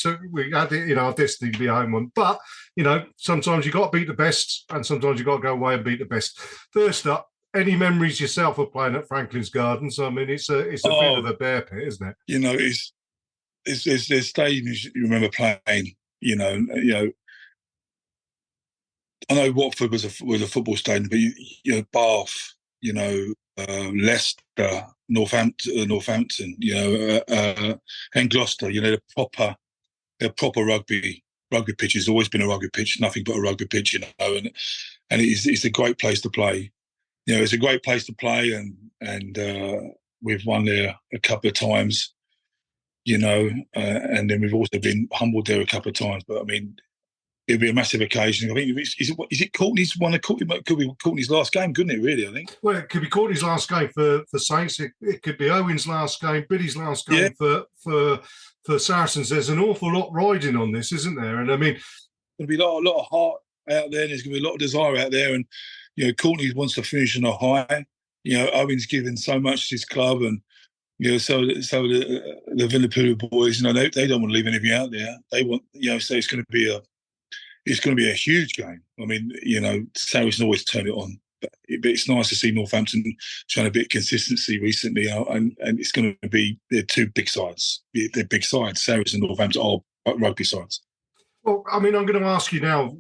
had it in our destiny to be a home one. But sometimes you got to beat the best, and sometimes you got to go away and beat the best. First up, any memories yourself of playing at Franklin's Gardens? I mean, it's a bit of a bear pit, isn't it?
It's there's stadiums you remember playing. I know Watford was a football stadium, but Bath, Leicester, Northampton, and Gloucester, they're proper rugby pitches. Always been a rugby pitch, nothing but a rugby pitch, and it's a great place to play. It's a great place to play, and we've won there a couple of times, and then we've also been humbled there a couple of times. But I mean, it'd be a massive occasion. I think is it Courtney's one? It could be Courtney's last game, couldn't it? Really, I think.
Well, it could be Courtney's last game for Saints. It could be Owen's last game, Billy's last game for Saracens. There's an awful lot riding on this, isn't there? And I mean,
there'll be a lot of heart out there. There's going to be a lot of desire out there, and Courtney wants to finish on a high. Owen's given so much to his club, and so the Villapulu boys, they don't want to leave anything out there. They want, so it's going to be a huge game. I mean, Saracens always turn it on, but it's nice to see Northampton showing a bit of consistency recently, and it's going to be they're two big sides. They're big sides. Saracens and Northampton are rugby sides.
Well, I mean, I'm going to ask you now,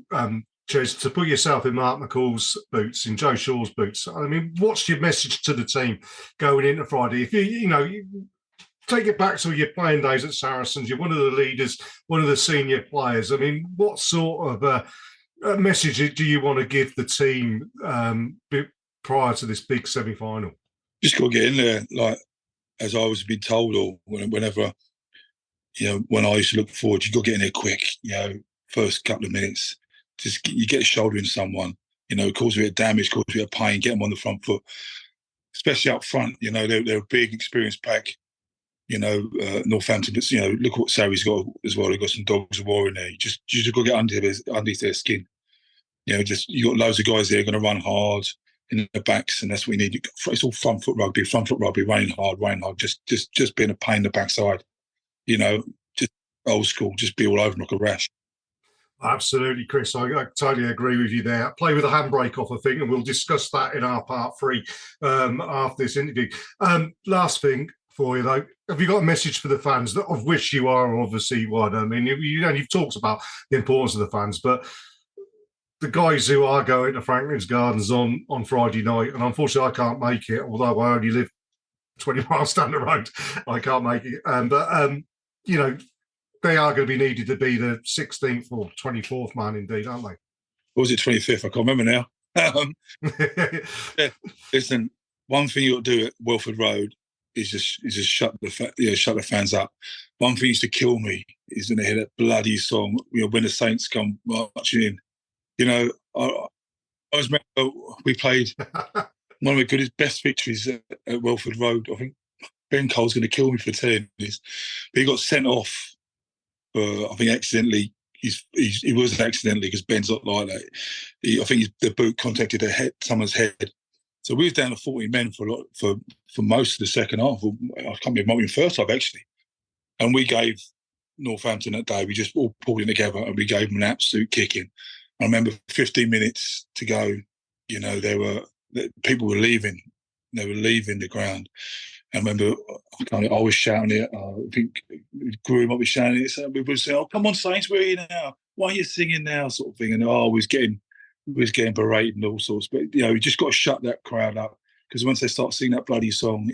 Ches, to put yourself in Mark McCall's boots, in Joe Shaw's boots. I mean, what's your message to the team going into Friday? If you take it back to your playing days at Saracens, you're one of the leaders, one of the senior players. I mean, what sort of message do you want to give the team prior to this big semi-final?
Just got to get in there, like as I was being told, or whenever, when I used to look forward, you got to get in there quick. First couple of minutes, you get a shoulder in someone, cause a bit of damage, cause a bit of pain, get them on the front foot, especially up front. They're a big experienced pack. Northampton, but look what Sarri's got as well. They've got some dogs of war in there. You just got to get underneath their skin. You got loads of guys there going to run hard in the backs, and that's what we need. It's all front foot rugby, running hard, just being a pain in the backside. Just old school, just be all over them like a rash.
Absolutely, Chris. I totally agree with you there. Play with a handbrake off, I think, and we'll discuss that in our part 3 after this interview. Last thing for you, though, have you got a message for the fans, of which you are obviously one? I mean, you've talked about the importance of the fans, but the guys who are going to Franklin's Gardens on Friday night, and unfortunately I can't make it, although I only live 20 miles down the road, I can't make it. They are going to be needed to be the 16th or 24th man indeed, aren't they?
Or was it 25th? I can't remember now. Listen, one thing you got to do at Welford Road is just shut the fans up. One thing used to kill me is when they hear that bloody song, when the Saints come marching in. I was remember we played one of the best victories at Welford Road. I think Ben Cole's going to kill me for telling this, but he got sent off. I think accidentally. He was accidentally, because Ben's not like that. I think the boot contacted someone's head. So we was down to 40 men for most of the second half. I can't remember, it might be first half actually. And we gave Northampton that day. We just all pulled in together and we gave them an absolute kicking. I remember 15 minutes to go. People were leaving. They were leaving the ground. I remember I was shouting it. I think Groom was shouting it. So we were saying, "Oh, come on, Saints, we're here now. Why are you singing now?" sort of thing. And we was getting berated and all sorts. But you just got to shut that crowd up, because once they start singing that bloody song,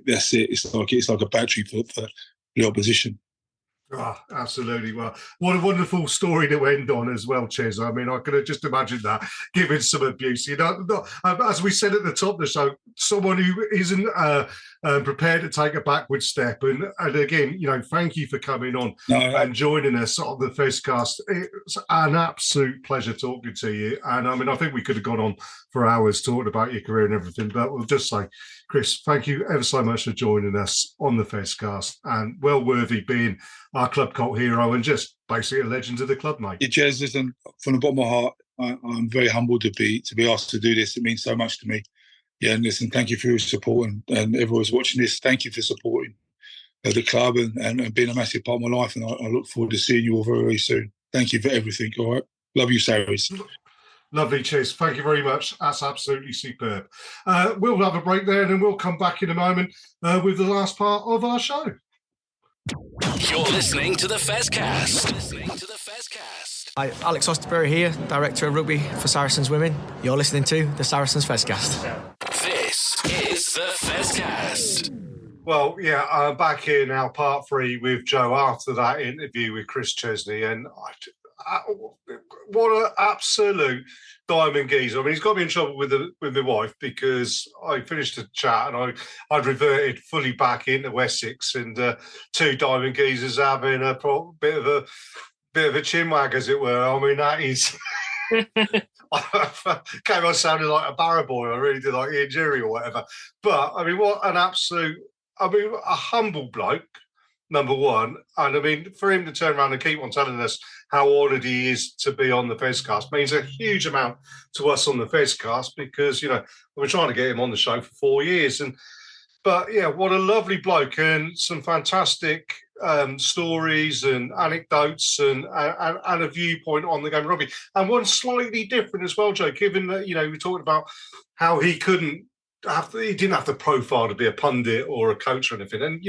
that's it. It's like a battery for the opposition.
Oh, absolutely. Well, what a wonderful story to end on as well, Ches. I mean, I could have just imagined that, giving some abuse. As we said at the top of the show, someone who isn't prepared to take a backward step. And again, thank you for coming on and joining us on the Fezcast. It's an absolute pleasure talking to you. And I mean, I think we could have gone on for hours talking about your career and everything, but we'll just say, Kris, thank you ever so much for joining us on the Fezcast, and well worthy being our club cult hero and just basically a legend of the club, mate.
Yeah, Jez, listen, from the bottom of my heart, I'm very humbled to be asked to do this. It means so much to me. Yeah, and listen, thank you for your support, and everyone who's watching this, thank you for supporting the club and being a massive part of my life, and I look forward to seeing you all very, very soon. Thank you for everything, all right? Love you, Sarries.
Lovely, cheers. Thank you very much. That's absolutely superb. We'll have a break there and then we'll come back in a moment with the last part of our show.
You're listening to the Fezcast.
Hi, Alex Osterbury here, Director of Rugby for Saracens Women. You're listening to the Saracens Fezcast.
This is the Fezcast.
Well, yeah, I'm back here now, part 3 with Joe after that interview with Kris Chesney. And what an absolute diamond geezer. I mean, he's got me in trouble with my wife because I finished the chat and I'd reverted fully back into Wessex, and 2 diamond geezers having a bit of a chinwag, as it were. I mean, that is... I came on sounding like a barrow boy. I really did, like Ian Jury or whatever. But, I mean, what an absolute... I mean, a humble bloke, number one. And, I mean, for him to turn around and keep on telling us how honoured he is to be on the Fezcast means a huge amount to us on the Fezcast because, we're trying to get him on the show for 4 years. But, yeah, what a lovely bloke and some fantastic stories and anecdotes and a viewpoint on the game of rugby. And one slightly different as well, Joe, given that, we talked about how he didn't have the profile to be a pundit or a coach or anything. And,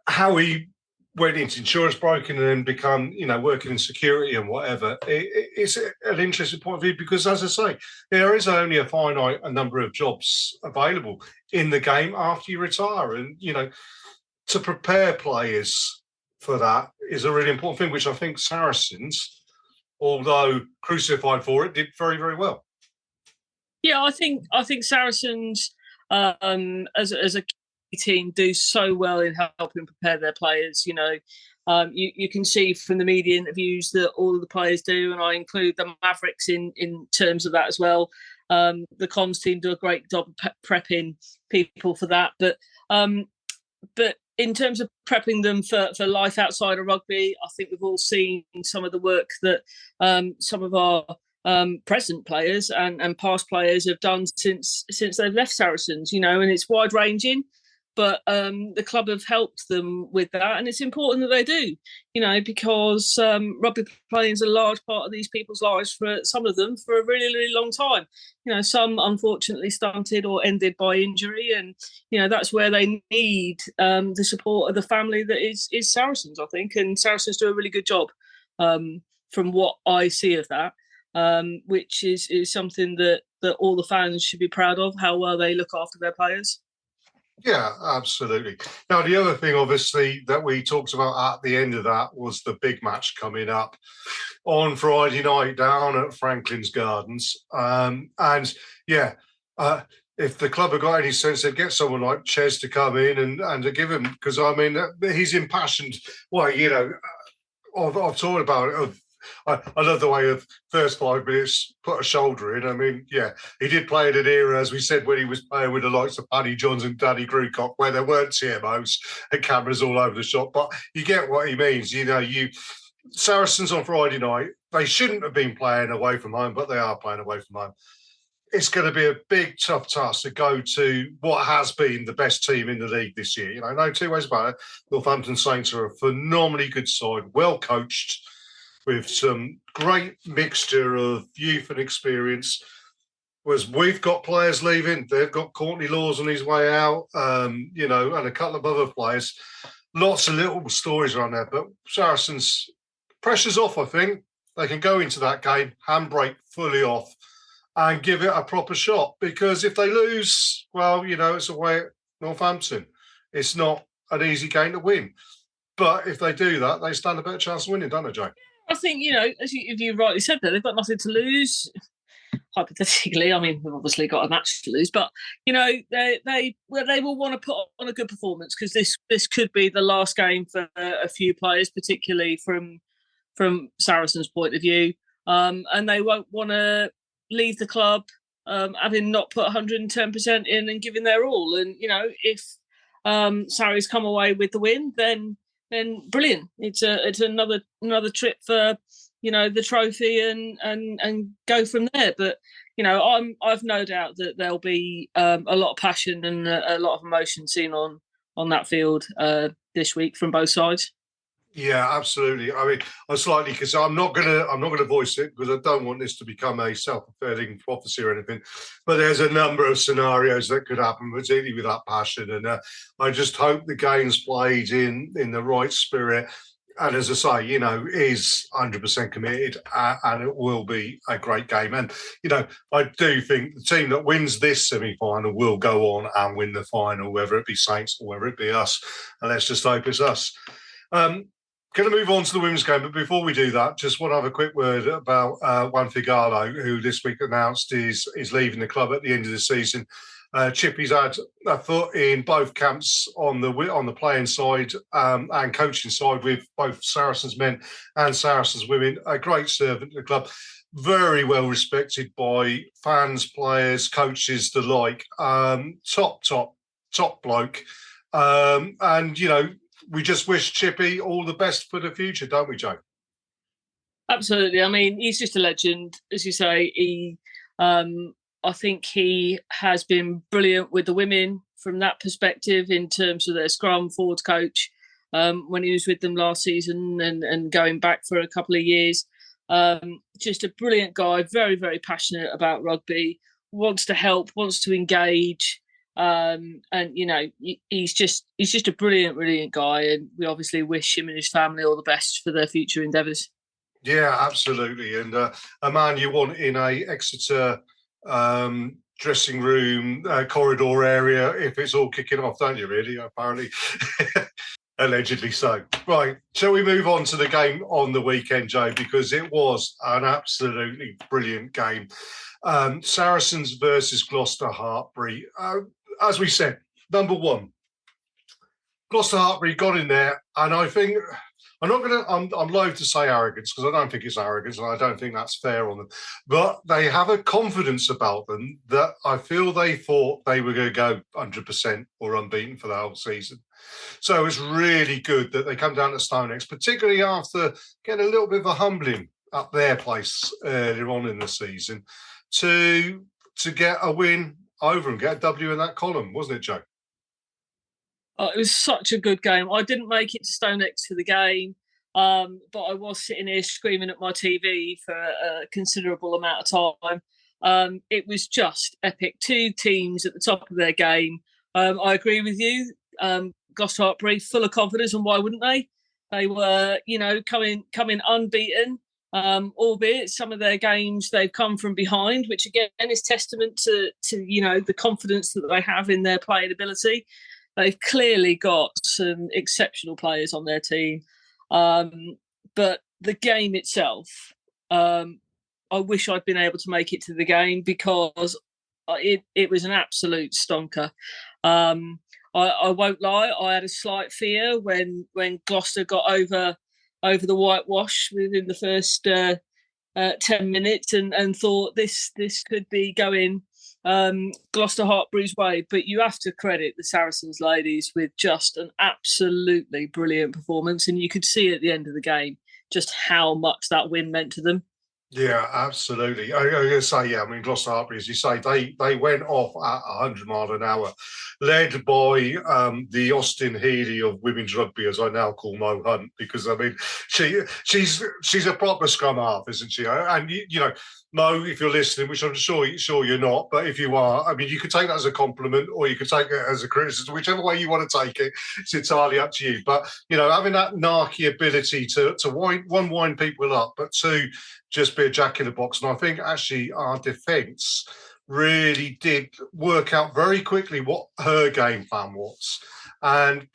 how he went into insurance broking and then become, working in security and whatever. It's an interesting point of view because, as I say, there is only a finite number of jobs available in the game after you retire. And, to prepare players for that is a really important thing, which I think Saracens, although crucified for it, did very, very well.
Yeah, I think Saracens as a team do so well in helping prepare their players. You can see from the media interviews that all of the players do, and I include the Mavericks in terms of that as well. The comms team do a great job of prepping people for that, but in terms of prepping them for life outside of rugby, I think we've all seen some of the work that some of our present players and past players have done since they've left Saracens, and it's wide ranging, but the club have helped them with that, and it's important that they do, because rugby playing is a large part of these people's lives, for some of them for a really, really long time. Some unfortunately stunted or ended by injury, and that's where they need the support of the family that is Saracens, I think, and Saracens do a really good job from what I see of that. Which is something that all the fans should be proud of, how well they look after their players.
Yeah, absolutely. Now, the other thing, obviously, that we talked about at the end of that was the big match coming up on Friday night down at Franklin's Gardens. If the club have got any sense, they'd get someone like Ches to come in and to give him, because, I mean, he's impassioned. Well, I've talked about it. I love the way of first 5 minutes, put a shoulder in. I mean, yeah, he did play in an era, as we said, when he was playing with the likes of Paddy Johns and Danny Grewcock, where there weren't TMOs and cameras all over the shop. But you get what he means. Saracens on Friday night, they shouldn't have been playing away from home, but they are playing away from home. It's going to be a big, tough task to go to what has been the best team in the league this year. No 2 ways about it. Northampton Saints are a phenomenally good side, well coached, with some great mixture of youth and experience. Whereas we've got players leaving, they've got Courtney Laws on his way out, and a couple of other players. Lots of little stories around there. But Saracens, pressure's off, I think. They can go into that game, handbrake fully off, and give it a proper shot. Because if they lose, well, it's away at Northampton. It's not an easy game to win. But if they do that, they stand a better chance of winning, don't they, Joe?
I think, as you rightly said there, they've got nothing to lose. Hypothetically, I mean, we've obviously got a match to lose, but they will want to put on a good performance, because this could be the last game for a few players, particularly from Saracens' point of view, and they won't want to leave the club having not put 110% in and giving their all. And if Sarries come away with the win, then brilliant. It's another trip for the trophy and go from there. But I've no doubt that there'll be a lot of passion and a lot of emotion seen on that field this week from both sides.
Yeah, absolutely. I mean, because I'm not gonna voice it, because I don't want this to become a self-fulfilling prophecy or anything. But there's a number of scenarios that could happen, particularly with that passion. And I just hope the game's played in the right spirit. And as I say, is 100% committed, and it will be a great game. And, I do think the team that wins this semi-final will go on and win the final, whether it be Saints or whether it be us. And let's just hope it's us. Going to move on to the women's game, but before we do that, just want to have a quick word about Juan Figaro, who this week announced is leaving the club at the end of the season. Chippy's had a foot in both camps on the playing side and coaching side with both Saracens men and Saracens women. A great servant to the club, very well respected by fans, players, coaches, the like. Top bloke, and we just wish Chippy all the best for the future, don't we, Joe?
Absolutely. I mean, he's just a legend, as you say. I think he has been brilliant with the women from that perspective, in terms of their scrum forwards coach when he was with them last season and going back for a couple of years. Just a brilliant guy, very, very passionate about rugby, wants to help, wants to engage. And he's just a brilliant guy, and we obviously wish him and his family all the best for their future endeavours.
Yeah, absolutely. And a man you want in a Exeter dressing room corridor area if it's all kicking off, don't you, really? Apparently. Allegedly so. Right, shall we move on to the game on the weekend, Joe, because it was an absolutely brilliant game. Saracens versus Gloucester Hartbury. As we said, number one, Gloucester Hartbury got in there, and I think I'm loath to say arrogance, because I don't think it's arrogance, and I don't think that's fair on them. But they have a confidence about them that I feel they thought they were going to go 100% or unbeaten for the whole season. So it's really good that they come down to Stonex, particularly after getting a little bit of a humbling at their place earlier on in the season, to get a win over and get a W in that column, wasn't it, Joe?
Oh, it was such a good game. I didn't make it to Stonex for the game, but I was sitting here screaming at my TV for a considerable amount of time. It was just epic. Two teams at the top of their game. I agree with you. Gloucester Hartbury, full of confidence, and why wouldn't they? They were, coming unbeaten. Albeit some of their games they've come from behind, which again is testament to the confidence that they have in their playing ability. They've clearly got some exceptional players on their team, but the game itself, I wish I'd been able to make it to the game, because it was an absolute stonker. I won't lie, I had a slight fear when Gloucester got over the whitewash within the first 10 minutes and thought this could be going Gloucester Hartbury's way. But you have to credit the Saracens ladies with just an absolutely brilliant performance, and you could see at the end of the game just how much that win meant to them.
Yeah, absolutely. I'm going to say, Gloucester Hartbury, as you say, they went off at 100 miles an hour, led by the Austin Healey of women's rugby, as I now call Mo Hunt, because she's a proper scrum half, isn't she? And Mo, if you're listening, which I'm sure you're not, but if you are, you could take that as a compliment or you could take it as a criticism, whichever way you want to take it. It's entirely up to you. But having that narky ability to wind people up, but two, just be a jack in the box. And I think actually our defence really did work out very quickly what her game plan was. and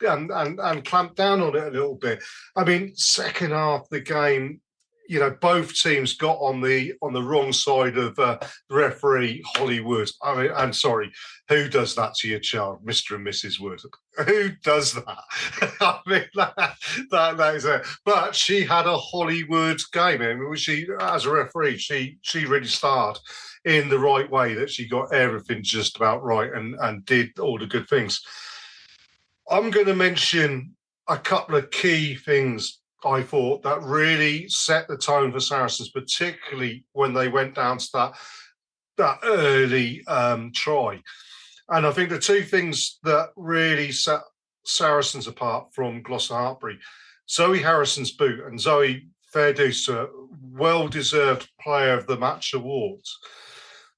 clamp down on it a little bit. I mean, second half of the game, you know, both teams got on the wrong side of the referee Hollywood. I mean, I'm sorry, who does that to your child, Mr. and Mrs. Wood? Who does that? I mean, that is it. But she had a Hollywood game. I mean, she, as a referee, she really started in the right way, that she got everything just about right and did all the good things. I'm going to mention a couple of key things I thought that really set the tone for Saracens, particularly when they went down to that early try. And I think the two things that really set Saracens apart from Gloucester Hartbury, Zoe Harrison's boot, and Zoe, fair dues to her, well-deserved Player of the Match awards.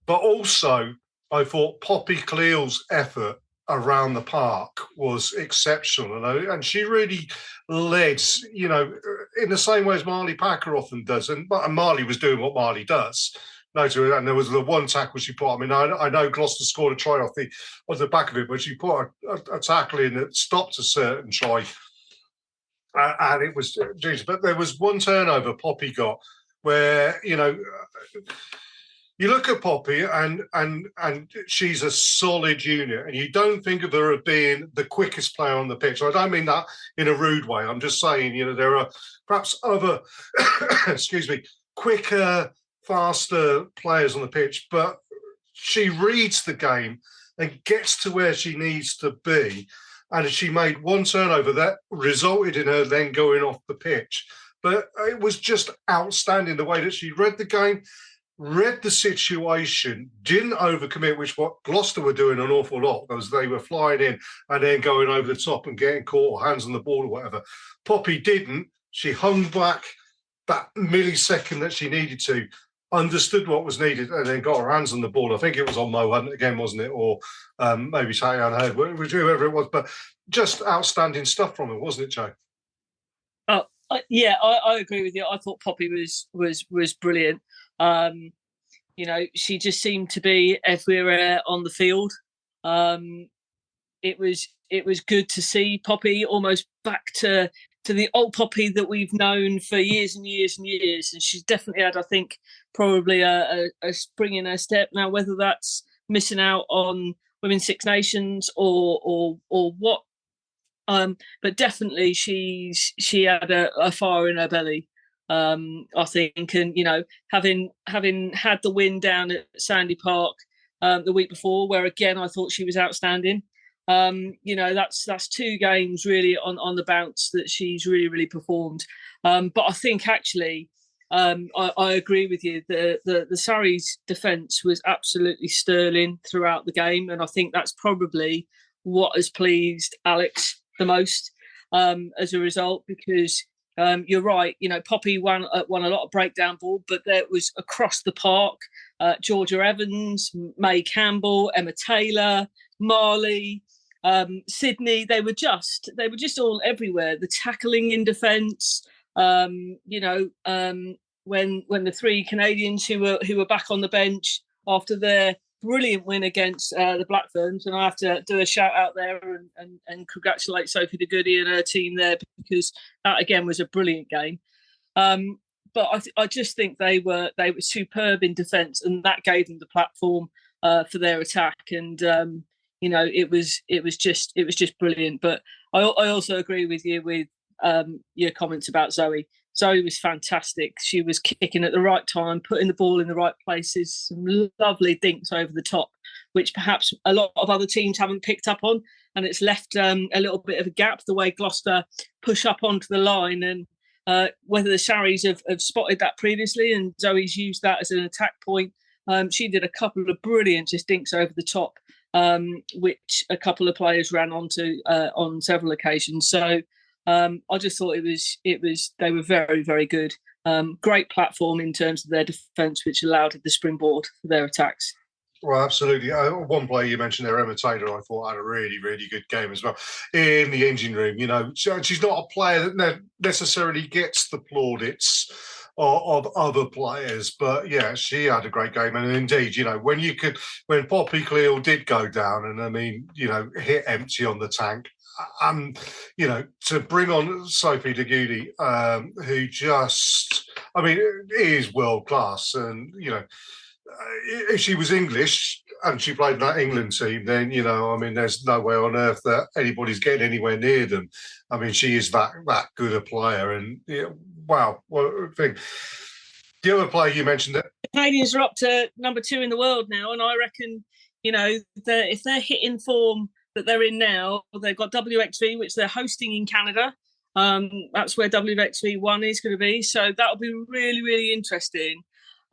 But also, I thought Poppy Cleall's effort around the park was exceptional, and she really led, you know, in the same way as Marley Packer often does. And Marley was doing what Marley does. And there was the one tackle she put. I mean, I know Gloucester scored a try off the back of it, but she put a tackle in that stopped a certain try, and it was Jesus. But there was one turnover Poppy got where, you know, you look at Poppy and she's a solid unit, and you don't think of her as being the quickest player on the pitch. I don't mean that in a rude way. I'm just saying, you know, there are perhaps other, quicker, faster players on the pitch, but she reads the game and gets to where she needs to be. And she made one turnover that resulted in her then going off the pitch. But it was just outstanding the way that she read the game, read the situation, didn't overcommit, which what Gloucester were doing an awful lot, because they were flying in and then going over the top and getting caught, hands on the ball or whatever. Poppy didn't. She hung back that millisecond that she needed to, understood what was needed, and then got her hands on the ball. I think it was on Mo Hunt again, wasn't it? Or maybe Tayan Heard, whoever it was. But just outstanding stuff from her, wasn't it, Joe?
Yeah, I agree with you. I thought Poppy was brilliant. You know, she just seemed to be everywhere on the field. It was good to see Poppy almost back to the old Poppy that we've known for years and years and years. And she's definitely had, I think, probably a spring in her step now, whether that's missing out on Women's Six Nations or what. But definitely she had a fire in her belly, I think. And, you know, having had the win down at Sandy Park the week before, where again I thought she was outstanding. You know, that's two games really on the bounce that she's really performed. But I think actually I agree with you. The Surrey's defence was absolutely sterling throughout the game, and I think that's probably what has pleased Alex the most as a result, because you're right, you know, Poppy won a lot of breakdown ball, but there was across the park, Georgia Evans, May Campbell, Emma Taylor, Marley, Sydney, they were just all everywhere. The tackling in defence, you know, when the three Canadians who were back on the bench after their brilliant win against the Blackburns, and I have to do a shout out there and congratulate Sophie de Goody and her team there, because that again was a brilliant game. But I just think they were superb in defence, and that gave them the platform for their attack. And you know, it was just brilliant. But I also agree with you with your comments about Zoe. Zoe was fantastic. She was kicking at the right time, putting the ball in the right places, some lovely dinks over the top, which perhaps a lot of other teams haven't picked up on. And it's left a little bit of a gap, the way Gloucester push up onto the line. And whether the Sarries have spotted that previously, and Zoe's used that as an attack point. She did a couple of brilliant just dinks over the top, which a couple of players ran onto on several occasions. So I just thought they were very, very good. Great platform in terms of their defence, which allowed the springboard for their attacks.
Well, absolutely. One player you mentioned there, Emma Taylor, I thought had a really, really good game as well in the engine room. You know, she's not a player that necessarily gets the plaudits of other players, but yeah, she had a great game. And indeed, you know, when Poppy Cleall did go down and, I mean, you know, hit empty on the tank, to bring on Sophie de Goody, who just, I mean, is world class. And, if she was English and she played in that England team, then, I mean, there's no way on earth that anybody's getting anywhere near them. I mean, she is that good a player. And, wow, what a thing. The other player you mentioned,
the Canadians are up to number 2 in the world now, and I reckon, if they're hitting form that they're in now, they've got WXV, which they're hosting in Canada. That's where WXV 1 is going to be. So that'll be really, really interesting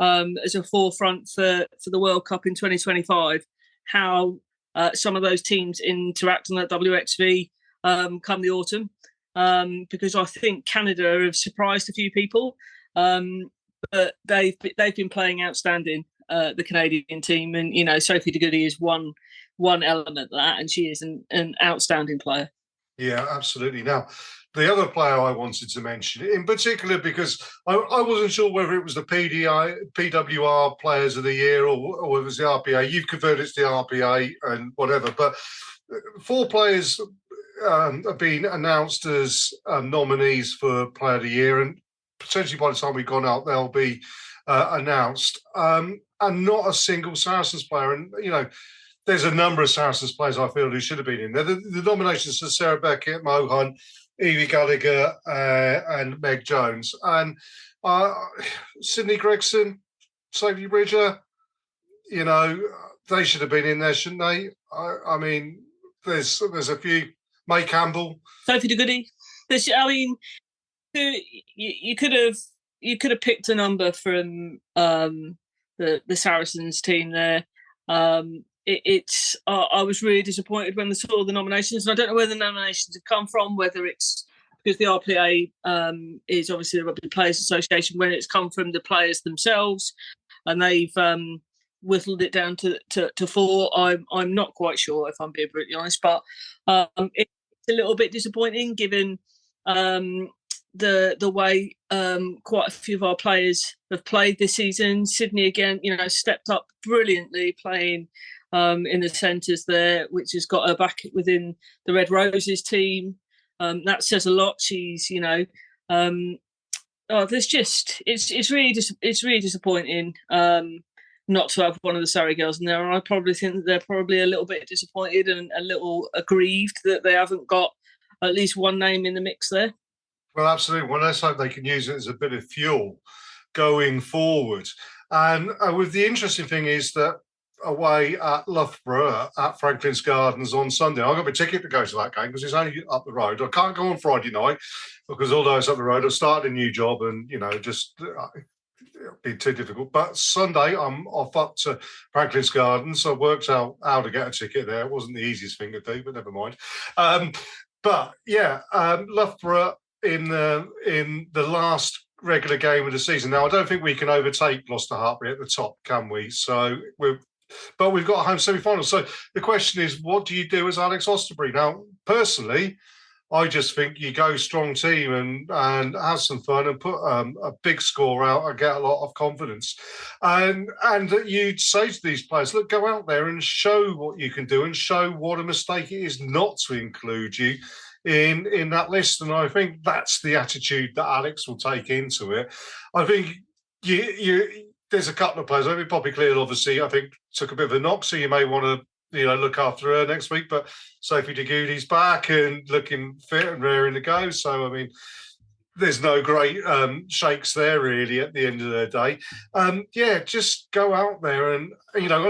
as a forefront for the World Cup in 2025, how some of those teams interact on that WXV come the autumn, because I think Canada have surprised a few people. But they've been playing outstanding, the Canadian team, and Sophie de Goody is one element of that, and she is an outstanding player.
Yeah, absolutely. Now, the other player I wanted to mention, in particular, because I wasn't sure whether it was the PWR Players of the Year or it was the RPA. You've converted it to the RPA and whatever, but 4 players have been announced as nominees for Player of the Year, and potentially by the time we've gone out, they'll be announced. And not a single Saracens player. And, there's a number of Saracens players I feel who should have been in there. The nominations are Sarah Beckett, Mo Hunt, Evie Gallagher, and Meg Jones. And Sydney Gregson, Sophie Bridger, they should have been in there, shouldn't they? I mean, there's a few. May Campbell.
Sophie de Goody. You could have picked a number from the Saracens team there. I was really disappointed when I saw the nominations, and I don't know where the nominations have come from, whether it's because the RPA is obviously the Rugby Players Association, when it's come from the players themselves and they've whittled it down to 4. I'm not quite sure, if I'm being brutally honest, but it's a little bit disappointing given the way quite a few of our players have played this season. Sydney again, stepped up brilliantly, playing in the centres there, which has got her back within the Red Roses team. That says a lot. She's, there's just it's really disappointing not to have one of the Surrey girls in there, and I probably think that they're probably a little bit disappointed and a little aggrieved that they haven't got at least one name in the mix there.
Well, absolutely. Well, let's hope they can use it as a bit of fuel going forward. And with the interesting thing is that away at Loughborough at Franklin's Gardens on Sunday, I've got my ticket to go to that game because it's only up the road. I can't go on Friday night because although it's up the road, I've started a new job and, just it'll be too difficult. But Sunday, I'm off up to Franklin's Gardens. I worked out how to get a ticket there. It wasn't the easiest thing to do, but never mind. But yeah, Loughborough in the last regular game of the season. Now, I don't think we can overtake Gloucester Hartbury at the top, can we? So we've got a home semi-final. So the question is, what do you do as Alex Osterbury? Now, personally, I just think you go strong team and have some fun and put a big score out and get a lot of confidence. And you'd say to these players, look, go out there and show what you can do and show what a mistake it is not to include you in that list. And I think that's the attitude that Alex will take into it. I think there's a couple of players. I mean, Poppy Clear, obviously, I think took a bit of a knock, so you may want to look after her next week. But Sophie de Goody's back and looking fit and raring to go. So, I mean, there's no great shakes there, really, at the end of the day. Just go out there and,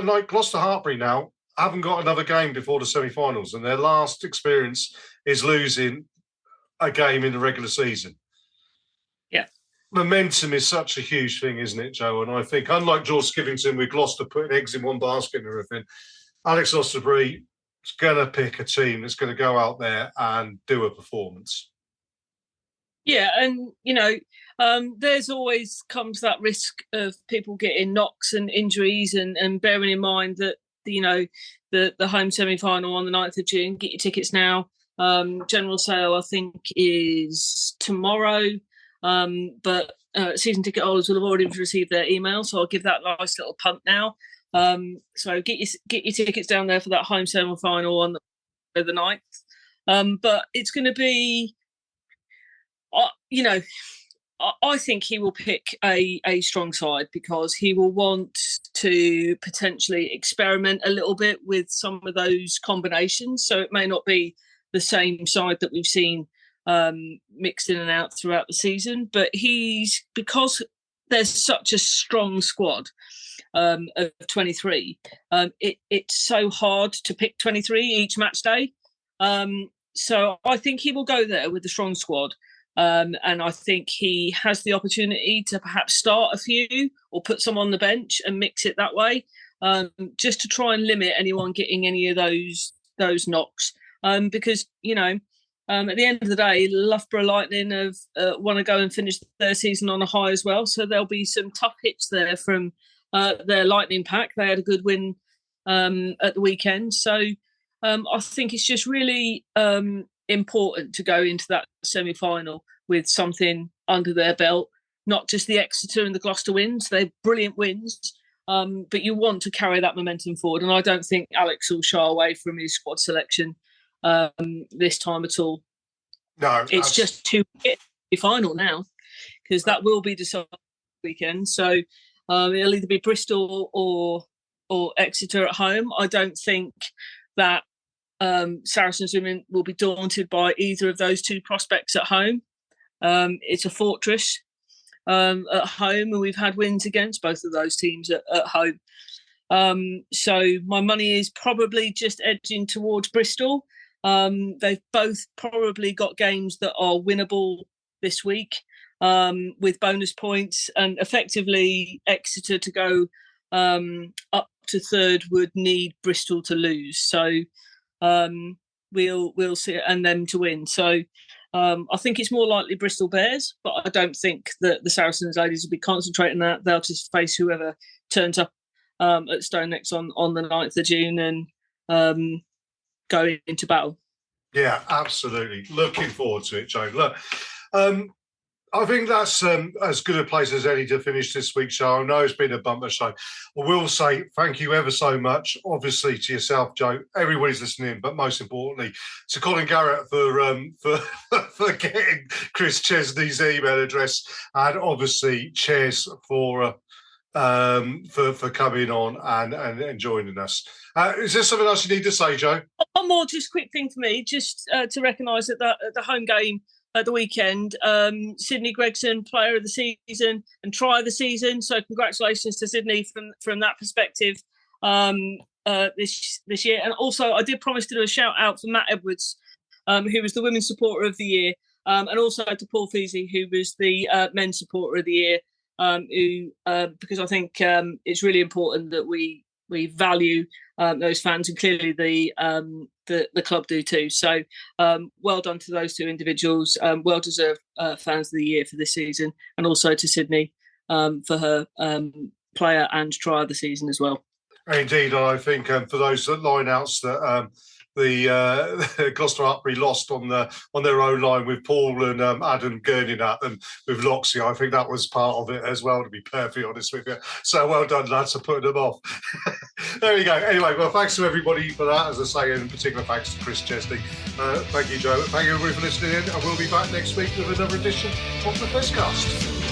like Gloucester Hartbury now, haven't got another game before the semi-finals, and their last experience is losing a game in the regular season.
Yeah.
Momentum is such a huge thing, isn't it, Joe? And I think, unlike George Skivington with Gloucester putting eggs in one basket and everything, Alex Osterbury is going to pick a team that's going to go out there and do a performance. Yeah, and,
there's always comes that risk of people getting knocks and injuries and bearing in mind that, the home semi-final on the 9th of June, get your tickets now. General sale, I think, is tomorrow. But season ticket holders will have already received their email, so I'll give that nice little punt now. So get your tickets down there for that home semi-final on the 9th. But it's going to be, I think he will pick a strong side because he will want to potentially experiment a little bit with some of those combinations. So it may not be the same side that we've seen mixed in and out throughout the season, but because there's such a strong squad of 23, it's so hard to pick 23 each match day. So I think he will go there with the strong squad. And I think he has the opportunity to perhaps start a few or put some on the bench and mix it that way, just to try and limit anyone getting any of those knocks. Because, at the end of the day, Loughborough Lightning have want to go and finish their season on a high as well. So there'll be some tough hits there from their Lightning pack. They had a good win at the weekend. So I think it's just really important to go into that semi-final with something under their belt, not just the Exeter and the Gloucester wins. They're brilliant wins, but you want to carry that momentum forward. And I don't think Alex will shy away from his squad selection this time at all.
No,
it's just to get the final now, because that will be decided weekend. So it'll either be Bristol or Exeter at home. I don't think that Saracens women will be daunted by either of those two prospects at home. It's a fortress at home, and we've had wins against both of those teams at home. So my money is probably just edging towards Bristol. They've both probably got games that are winnable this week with bonus points, and effectively Exeter to go up to third would need Bristol to lose. So we'll see, and them to win. So I think it's more likely Bristol Bears, but I don't think that the Saracens ladies will be concentrating on that. They'll just face whoever turns up at Stone Next on the 9th of June and go into battle.
Yeah, absolutely. Looking forward to it, Joe. Look, I think that's as good a place as any to finish this week's show. I know it's been a bumper show. I will say thank you ever so much, obviously, to yourself, Joe, everybody's listening, but most importantly, to Colin Garrett for getting Kris Chesney's email address, and obviously Ches for coming on and joining us. Is there something else you need to say, Joe?
One more just quick thing for me, just to recognise that the home game at the weekend, Sydney Gregson, player of the season and try of the season. So congratulations to Sydney from that perspective this year. And also I did promise to do a shout out for Matt Edwards, who was the Women's Supporter of the Year, and also to Paul Feasey, who was the Men's Supporter of the Year, because I think it's really important that we value those fans, and clearly the club do too. So well done to those two individuals. Well deserved fans of the year for this season, and also to Sydney for her player and try of the season as well.
Indeed, I think for those line-outs that the Gloucester Hartbury lost on their own line with Paul and Adam Gurning up, and with Loxie, I think that was part of it as well, to be perfectly honest with you. So well done, lads, for putting them off. There we go. Anyway, well, thanks to everybody for that, as I say, and in particular thanks to Kris Chesney. Thank you, Joe. Thank you everybody for listening in, and we'll be back next week with another edition of the Fezcast.